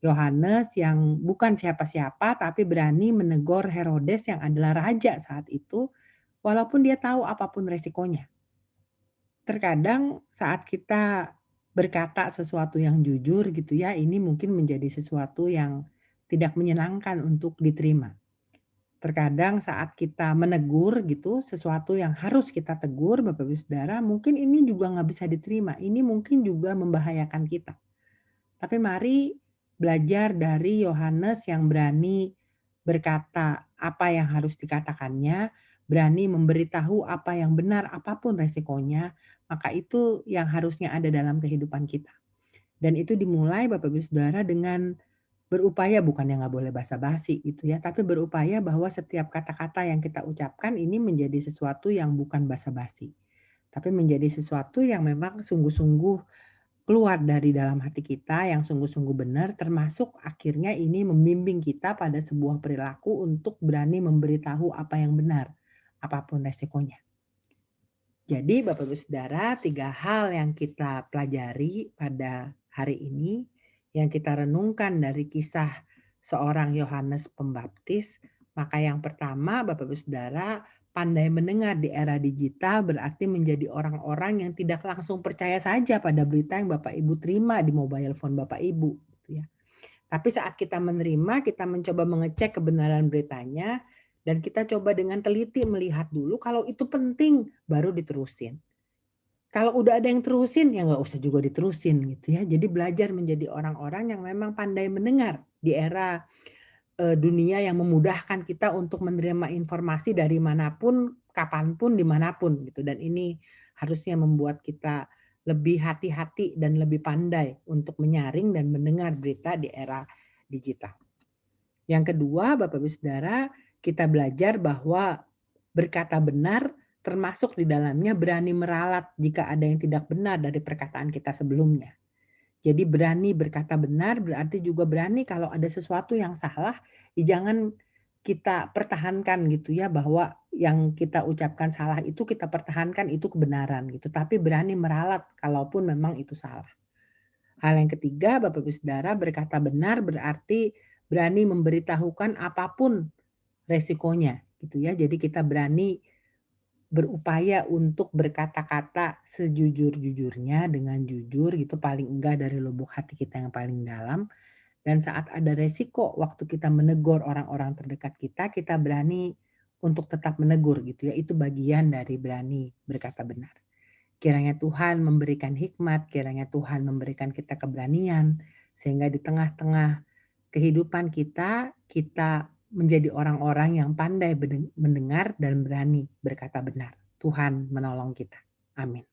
Yohanes yang bukan siapa-siapa tapi berani menegur Herodes yang adalah raja saat itu, walaupun dia tahu apapun resikonya. Terkadang saat kita berkata sesuatu yang jujur gitu ya, ini mungkin menjadi sesuatu yang tidak menyenangkan untuk diterima. Terkadang saat kita menegur gitu, sesuatu yang harus kita tegur Bapak Ibu Saudara, mungkin ini juga nggak bisa diterima, ini mungkin juga membahayakan kita. Tapi mari belajar dari Yohanes yang berani berkata apa yang harus dikatakannya, berani memberitahu apa yang benar apapun resikonya, maka itu yang harusnya ada dalam kehidupan kita. Dan itu dimulai Bapak Ibu Saudara dengan berupaya, bukannya nggak boleh basa-basi gitu ya, tapi berupaya bahwa setiap kata-kata yang kita ucapkan ini menjadi sesuatu yang bukan basa-basi, tapi menjadi sesuatu yang memang sungguh-sungguh keluar dari dalam hati kita, yang sungguh-sungguh benar, termasuk akhirnya ini membimbing kita pada sebuah perilaku untuk berani memberitahu apa yang benar, apapun resikonya. Jadi Bapak Ibu Saudara, 3 hal yang kita pelajari pada hari ini, yang kita renungkan dari kisah seorang Yohanes Pembaptis. Maka yang pertama Bapak Ibu Saudara, pandai mendengar di era digital berarti menjadi orang-orang yang tidak langsung percaya saja pada berita yang Bapak Ibu terima di mobile phone Bapak Ibu, gitu ya. Tapi saat kita menerima, kita mencoba mengecek kebenaran beritanya, dan kita coba dengan teliti melihat dulu kalau itu penting, baru diterusin. Kalau udah ada yang terusin, ya nggak usah juga diterusin gitu ya. Jadi belajar menjadi orang-orang yang memang pandai mendengar di era dunia yang memudahkan kita untuk menerima informasi dari manapun, kapanpun, dimanapun gitu. Dan ini harusnya membuat kita lebih hati-hati dan lebih pandai untuk menyaring dan mendengar berita di era digital. Yang kedua, Bapak Ibu Saudara, kita belajar bahwa berkata benar termasuk di dalamnya berani meralat jika ada yang tidak benar dari perkataan kita sebelumnya. Jadi berani berkata benar berarti juga berani kalau ada sesuatu yang salah, ya jangan kita pertahankan gitu ya, bahwa yang kita ucapkan salah itu kita pertahankan itu kebenaran gitu, tapi berani meralat kalaupun memang itu salah. Hal yang ketiga, Bapak Ibu Saudara, berkata benar berarti berani memberitahukan apapun resikonya. gitu ya. Jadi kita berani berupaya untuk berkata-kata sejujur-jujurnya dengan jujur gitu, paling enggak dari lubuk hati kita yang paling dalam. Dan saat ada resiko waktu kita menegur orang-orang terdekat kita, kita berani untuk tetap menegur gitu ya. Itu bagian dari berani berkata benar. Kiranya Tuhan memberikan hikmat, kiranya Tuhan memberikan kita keberanian, sehingga di tengah-tengah kehidupan kita, kita menjadi orang-orang yang pandai mendengar dan berani berkata benar. Tuhan menolong kita. Amin.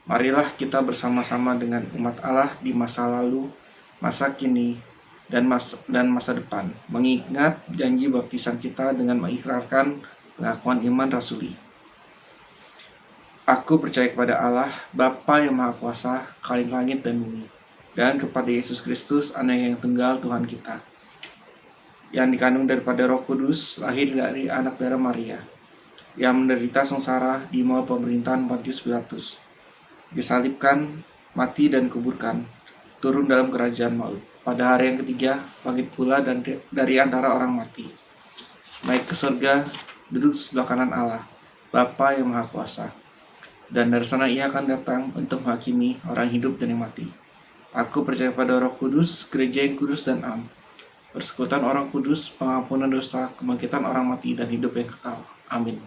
Marilah kita bersama-sama dengan umat Allah di masa lalu, masa kini, dan masa depan, mengingat janji baptisan kita dengan mengikrarkan pengakuan iman rasuli. Aku percaya kepada Allah, Bapa yang Maha Kuasa, Khalik langit dan bumi, dan kepada Yesus Kristus, Anak yang tunggal Tuhan kita, yang dikandung daripada Roh Kudus, lahir dari anak darah Maria, yang menderita sengsara di bawah pemerintahan Pontius Pilatus, disalibkan, mati dan kuburkan, turun dalam kerajaan maut. Pada hari yang ketiga, bangkit pula dari antara orang mati, naik ke surga, duduk sebelah kanan Allah, Bapa yang Maha Kuasa. Dan dari sana ia akan datang untuk menghakimi orang hidup dan yang mati. Aku percaya pada Roh Kudus, gereja yang kudus dan am, persekutuan orang kudus, pengampunan dosa, kebangkitan orang mati, dan hidup yang kekal. Amin.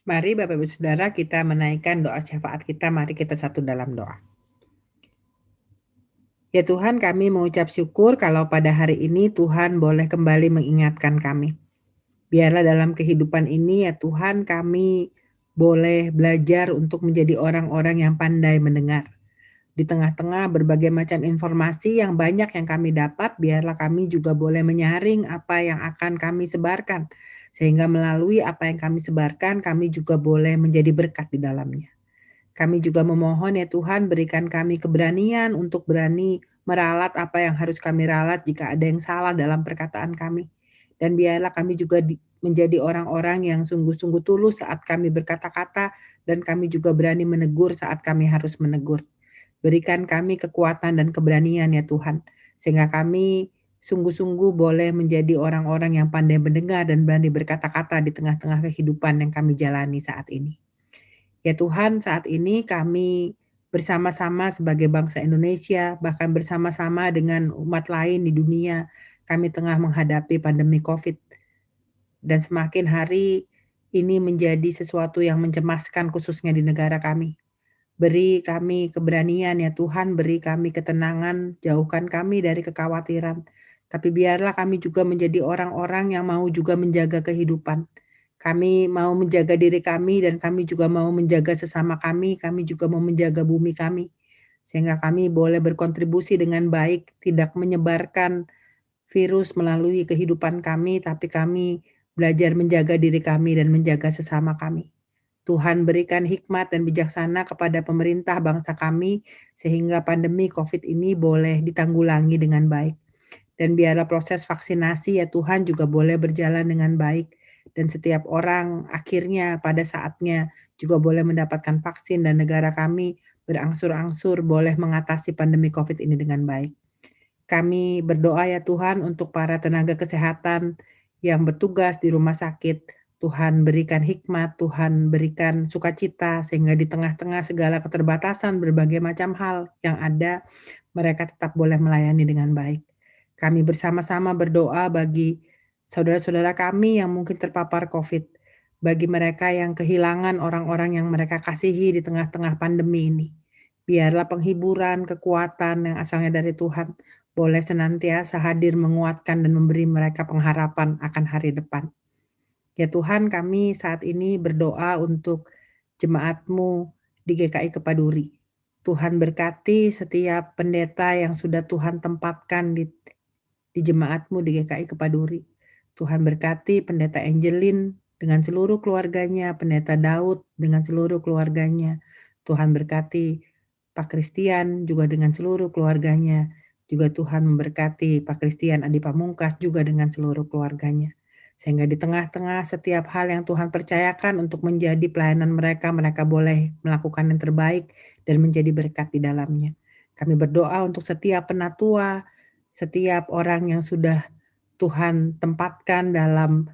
Mari Bapak Ibu Saudara kita menaikkan doa syafaat kita, mari kita satu dalam doa. Ya Tuhan, kami mengucap syukur kalau pada hari ini Tuhan boleh kembali mengingatkan kami. Biarlah dalam kehidupan ini ya Tuhan kami boleh belajar untuk menjadi orang-orang yang pandai mendengar. Di tengah-tengah berbagai macam informasi yang banyak yang kami dapat, biarlah kami juga boleh menyaring apa yang akan kami sebarkan. Sehingga melalui apa yang kami sebarkan, kami juga boleh menjadi berkat di dalamnya. Kami juga memohon ya Tuhan berikan kami keberanian untuk berani meralat apa yang harus kami ralat jika ada yang salah dalam perkataan kami. Dan biarlah kami juga menjadi orang-orang yang sungguh-sungguh tulus saat kami berkata-kata dan kami juga berani menegur saat kami harus menegur. Berikan kami kekuatan dan keberanian ya Tuhan, sehingga kami sungguh-sungguh boleh menjadi orang-orang yang pandai mendengar dan berani berkata-kata di tengah-tengah kehidupan yang kami jalani saat ini. Ya Tuhan, saat ini kami bersama-sama sebagai bangsa Indonesia, bahkan bersama-sama dengan umat lain di dunia, kami tengah menghadapi pandemi COVID. Dan semakin hari ini menjadi sesuatu yang mencemaskan khususnya di negara kami. Beri kami keberanian ya Tuhan, beri kami ketenangan, jauhkan kami dari kekhawatiran. Tapi biarlah kami juga menjadi orang-orang yang mau juga menjaga kehidupan. Kami mau menjaga diri kami dan kami juga mau menjaga sesama kami juga mau menjaga bumi kami. Sehingga kami boleh berkontribusi dengan baik, tidak menyebarkan virus melalui kehidupan kami, tapi kami belajar menjaga diri kami dan menjaga sesama kami. Tuhan berikan hikmat dan bijaksana kepada pemerintah bangsa kami, sehingga pandemi COVID ini boleh ditanggulangi dengan baik. Dan biarlah proses vaksinasi ya Tuhan juga boleh berjalan dengan baik. Dan setiap orang akhirnya pada saatnya juga boleh mendapatkan vaksin dan negara kami berangsur-angsur boleh mengatasi pandemi COVID ini dengan baik. Kami berdoa ya Tuhan untuk para tenaga kesehatan yang bertugas di rumah sakit. Tuhan berikan hikmat, Tuhan berikan sukacita sehingga di tengah-tengah segala keterbatasan berbagai macam hal yang ada, mereka tetap boleh melayani dengan baik. Kami bersama-sama berdoa bagi saudara-saudara kami yang mungkin terpapar COVID, bagi mereka yang kehilangan orang-orang yang mereka kasihi di tengah-tengah pandemi ini. Biarlah penghiburan, kekuatan yang asalnya dari Tuhan boleh senantiasa hadir menguatkan dan memberi mereka pengharapan akan hari depan. Ya Tuhan, kami saat ini berdoa untuk jemaat-Mu di GKI Kepaduri. Tuhan berkati setiap pendeta yang sudah Tuhan tempatkan di jemaat-Mu di GKI Kepaduri. Tuhan berkati pendeta Angelin dengan seluruh keluarganya, pendeta Daud dengan seluruh keluarganya. Tuhan berkati Pak Christian juga dengan seluruh keluarganya. Juga Tuhan memberkati Pak Christian Adi Pamungkas juga dengan seluruh keluarganya. Sehingga di tengah-tengah setiap hal yang Tuhan percayakan untuk menjadi pelayanan mereka, mereka boleh melakukan yang terbaik dan menjadi berkat di dalamnya. Kami berdoa untuk setiap penatua, setiap orang yang sudah Tuhan tempatkan dalam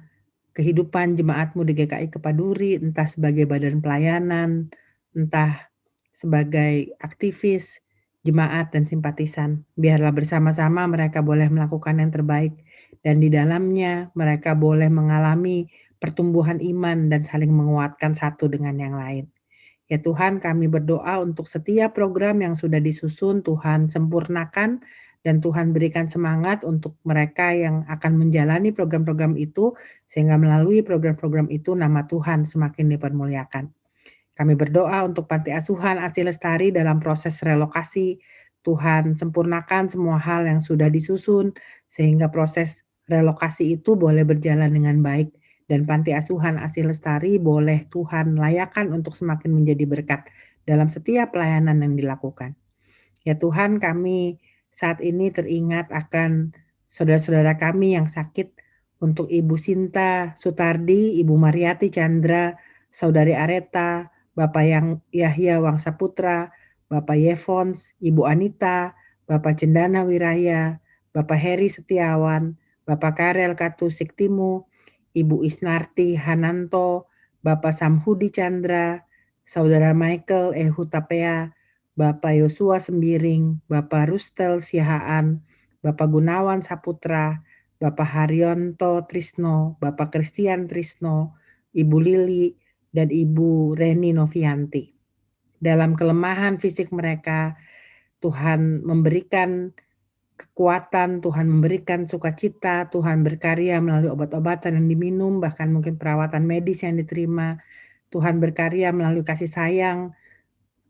kehidupan jemaat-Mu di GKI Kepaduri, entah sebagai badan pelayanan, entah sebagai aktivis, jemaat dan simpatisan. Biarlah bersama-sama mereka boleh melakukan yang terbaik dan di dalamnya mereka boleh mengalami pertumbuhan iman dan saling menguatkan satu dengan yang lain. Ya Tuhan, kami berdoa untuk setiap program yang sudah disusun, Tuhan sempurnakan dan Tuhan berikan semangat untuk mereka yang akan menjalani program-program itu, sehingga melalui program-program itu nama Tuhan semakin dipermuliakan. Kami berdoa untuk panti asuhan Asi Lestari dalam proses relokasi. Tuhan sempurnakan semua hal yang sudah disusun, sehingga proses relokasi itu boleh berjalan dengan baik. dan panti asuhan Asih Lestari boleh Tuhan layakan untuk semakin menjadi berkat dalam setiap pelayanan yang dilakukan. Ya Tuhan, kami saat ini teringat akan saudara-saudara kami yang sakit, untuk Ibu Sinta Sutardi, Ibu Mariati Chandra, Saudari Areta, Bapak yang Yahya Wangsaputra, Bapak Yevons, Ibu Anita, Bapak Cendana Wiraya, Bapak Heri Setiawan, Bapak Karel Katu Siktimu, Ibu Isnarti Hananto, Bapak Samhudi Chandra, Saudara Michael Hutapea, Bapak Yosua Sembiring, Bapak Rustel Siahaan, Bapak Gunawan Saputra, Bapak Haryanto Trisno, Bapak Christian Trisno, Ibu Lili, dan Ibu Reni Novianti. Dalam kelemahan fisik mereka, Tuhan memberikan kekuatan, Tuhan memberikan sukacita, Tuhan berkarya melalui obat-obatan yang diminum, bahkan mungkin perawatan medis yang diterima. Tuhan berkarya melalui kasih sayang,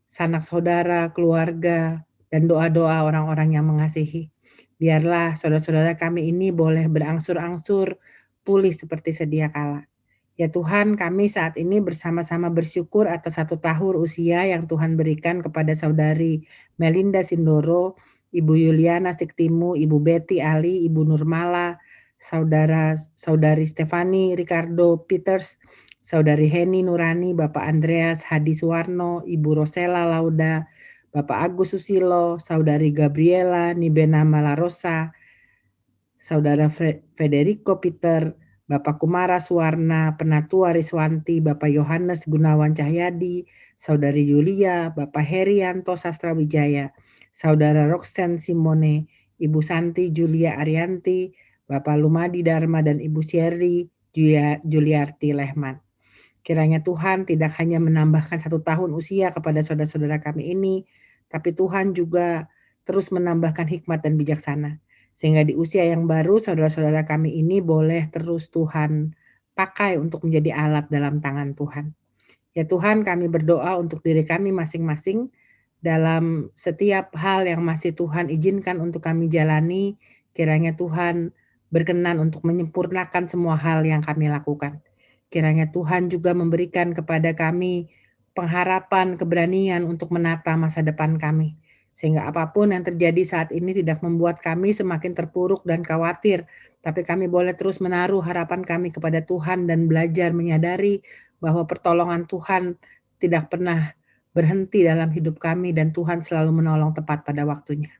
sanak saudara, keluarga, dan doa-doa orang-orang yang mengasihi. Biarlah saudara-saudara kami ini boleh berangsur-angsur pulih seperti sedia kala. Ya Tuhan, kami saat ini bersama-sama bersyukur atas 1 tahun usia yang Tuhan berikan kepada Saudari Melinda Sindoro, Ibu Yuliana Siktimu, Ibu Betty Ali, Ibu Nurmala, Saudari Stefani Ricardo Peters, Saudari Heni Nurani, Bapak Andreas Hadi Suwarno, Ibu Rosela Lauda, Bapak Agus Susilo, Saudari Gabriela Nibena Malarosa, Saudara Federico Peter, Bapak Kumara Suwarna, Penatua Riswanti, Bapak Yohanes Gunawan Cahyadi, Saudari Yulia, Bapak Herianto Sastrawijaya, Saudara Roxen Simone, Ibu Santi Julia Arianti, Bapak Lumadi Dharma, dan Ibu Sherry Juliarti Lehman. Kiranya Tuhan tidak hanya menambahkan 1 tahun usia kepada saudara-saudara kami ini, tapi Tuhan juga terus menambahkan hikmat dan bijaksana. Sehingga di usia yang baru, saudara-saudara kami ini boleh terus Tuhan pakai untuk menjadi alat dalam tangan Tuhan. Ya Tuhan, kami berdoa untuk diri kami masing-masing dalam setiap hal yang masih Tuhan izinkan untuk kami jalani. Kiranya Tuhan berkenan untuk menyempurnakan semua hal yang kami lakukan. Kiranya Tuhan juga memberikan kepada kami pengharapan, keberanian untuk menata masa depan kami. Sehingga apapun yang terjadi saat ini tidak membuat kami semakin terpuruk dan khawatir, tapi kami boleh terus menaruh harapan kami kepada Tuhan dan belajar menyadari bahwa pertolongan Tuhan tidak pernah berhenti dalam hidup kami dan Tuhan selalu menolong tepat pada waktunya.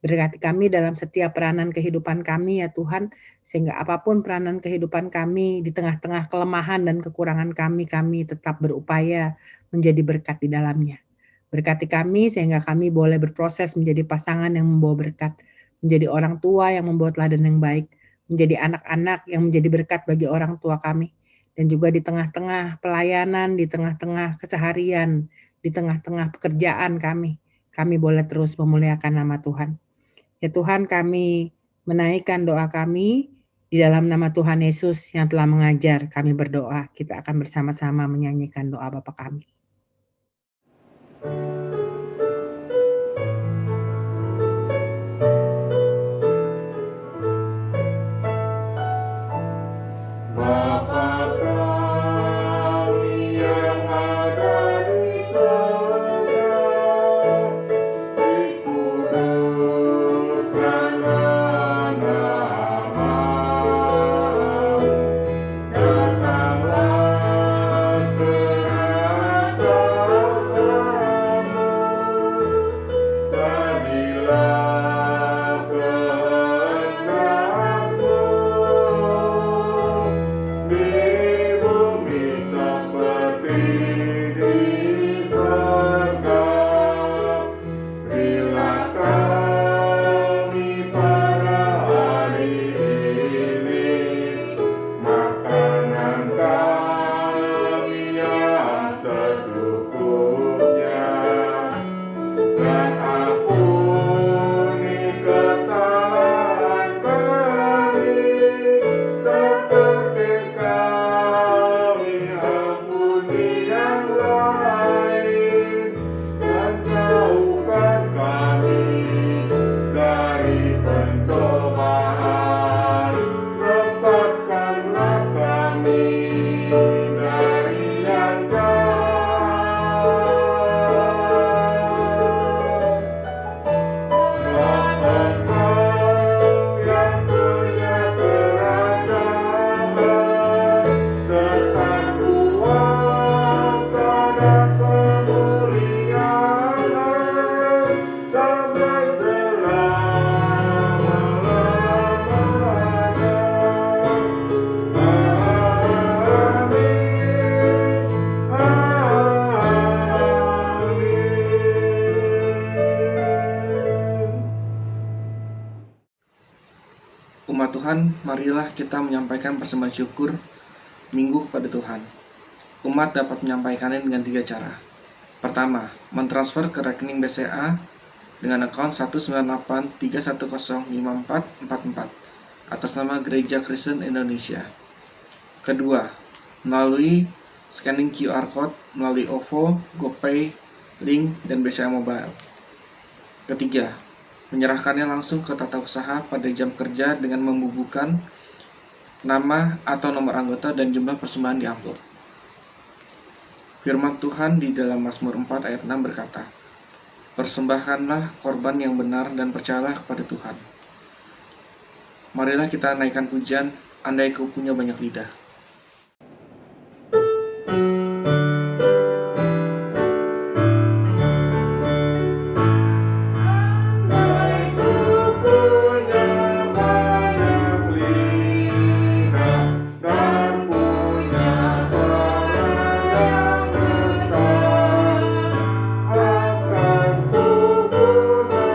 Berkati kami dalam setiap peranan kehidupan kami ya Tuhan, sehingga apapun peranan kehidupan kami di tengah-tengah kelemahan dan kekurangan kami tetap berupaya menjadi berkat di dalamnya. Berkati kami sehingga kami boleh berproses menjadi pasangan yang membawa berkat, menjadi orang tua yang membawa teladan yang baik, menjadi anak-anak yang menjadi berkat bagi orang tua kami, dan juga di tengah-tengah pelayanan, di tengah-tengah keseharian, di tengah-tengah pekerjaan kami boleh terus memuliakan nama Tuhan. Ya Tuhan, kami menaikkan doa kami di dalam nama Tuhan Yesus yang telah mengajar kami berdoa. Kita akan bersama-sama menyanyikan doa Bapa kami. Bapa kami yang ada di surga, dikuduskanlah namamu, datanglah kerajaanmu, marilah kita menyampaikan persembahan syukur minggu kepada Tuhan. Umat dapat menyampaikannya dengan 3 cara. Pertama, mentransfer ke rekening BCA dengan akun 19831054444 atas nama Gereja Kristen Indonesia. Kedua, melalui scanning QR Code melalui OVO, GoPay, Link, dan BCA Mobile. Ketiga, menyerahkannya langsung ke tata usaha pada jam kerja dengan membubuhkan nama atau nomor anggota dan jumlah persembahan di amplop. Firman Tuhan di dalam Mazmur 4 ayat 6 berkata, "Persembahkanlah korban yang benar dan percayalah kepada Tuhan." Marilah kita naikkan pujian, andai ku punya banyak lidah. Andai ku punya banyak lidah dan punya suara yang besar, akan ku guna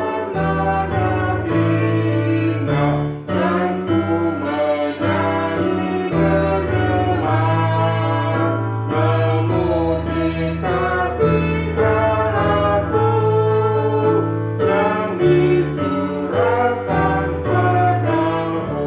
nada indah dan ku menyanyi bergema, memuji kasih Allahku yang dicurahkan padaku.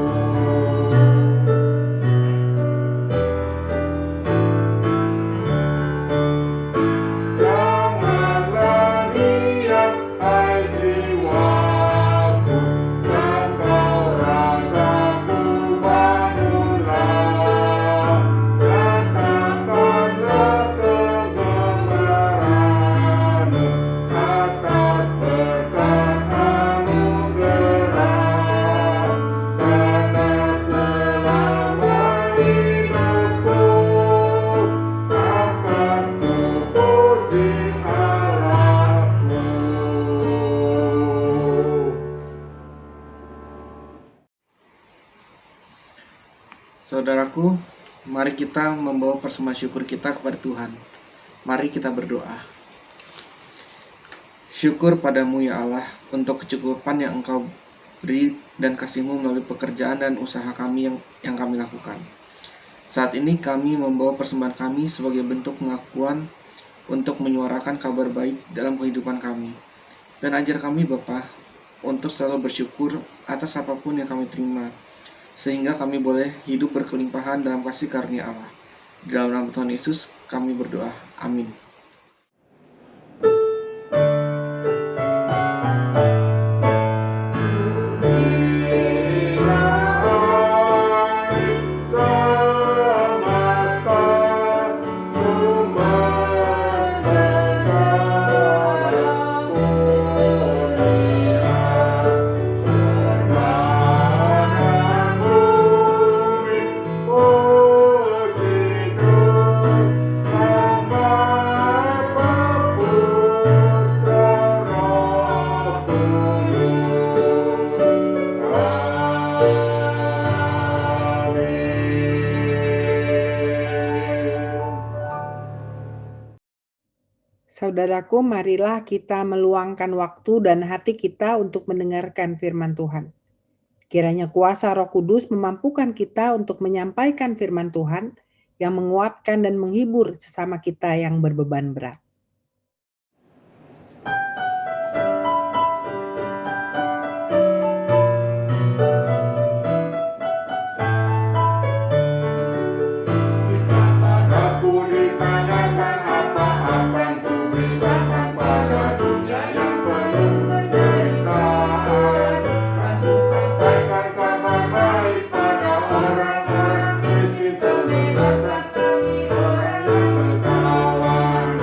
Janganlah diam, hai jiwaku, dan kau ragaku bangunlah. Katakanlah kegembiraanmu atas berkat anugerah, karena selama hidupku akan ku puji Allahku. Saudaraku, mari kita membawa persembahan syukur kita kepada Tuhan. Mari kita berdoa. Syukur padamu ya Allah untuk kecukupan yang Engkau beri dan kasih-Mu melalui pekerjaan dan usaha kami yang kami lakukan. Saat ini kami membawa persembahan kami sebagai bentuk pengakuan untuk menyuarakan kabar baik dalam kehidupan kami. Dan ajar kami Bapa untuk selalu bersyukur atas apapun yang kami terima, sehingga kami boleh hidup berkelimpahan dalam kasih karunia Allah. Di dalam nama Tuhan Yesus kami berdoa. Amin. Saudaraku, marilah kita meluangkan waktu dan hati kita untuk mendengarkan firman Tuhan. Kiranya kuasa Roh Kudus memampukan kita untuk menyampaikan firman Tuhan yang menguatkan dan menghibur sesama kita yang berbeban berat. Jika padaku ditanyakan apa akan ku berikan pada dunia yang penuh penderitaan, kan ku sampaikan kabar baik pada orang-orang miskin, pembebas, orang yang bertawan,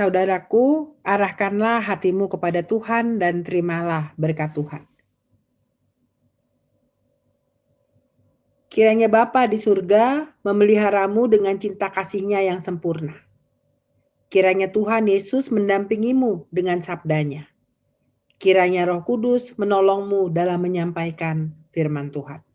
Saudaraku, arahkanlah hatimu kepada Tuhan dan terimalah berkat Tuhan. Kiranya Bapa di surga memeliharamu dengan cinta kasih-Nya yang sempurna. Kiranya Tuhan Yesus mendampingimu dengan sabdanya. Kiranya Roh Kudus menolongmu dalam menyampaikan firman Tuhan.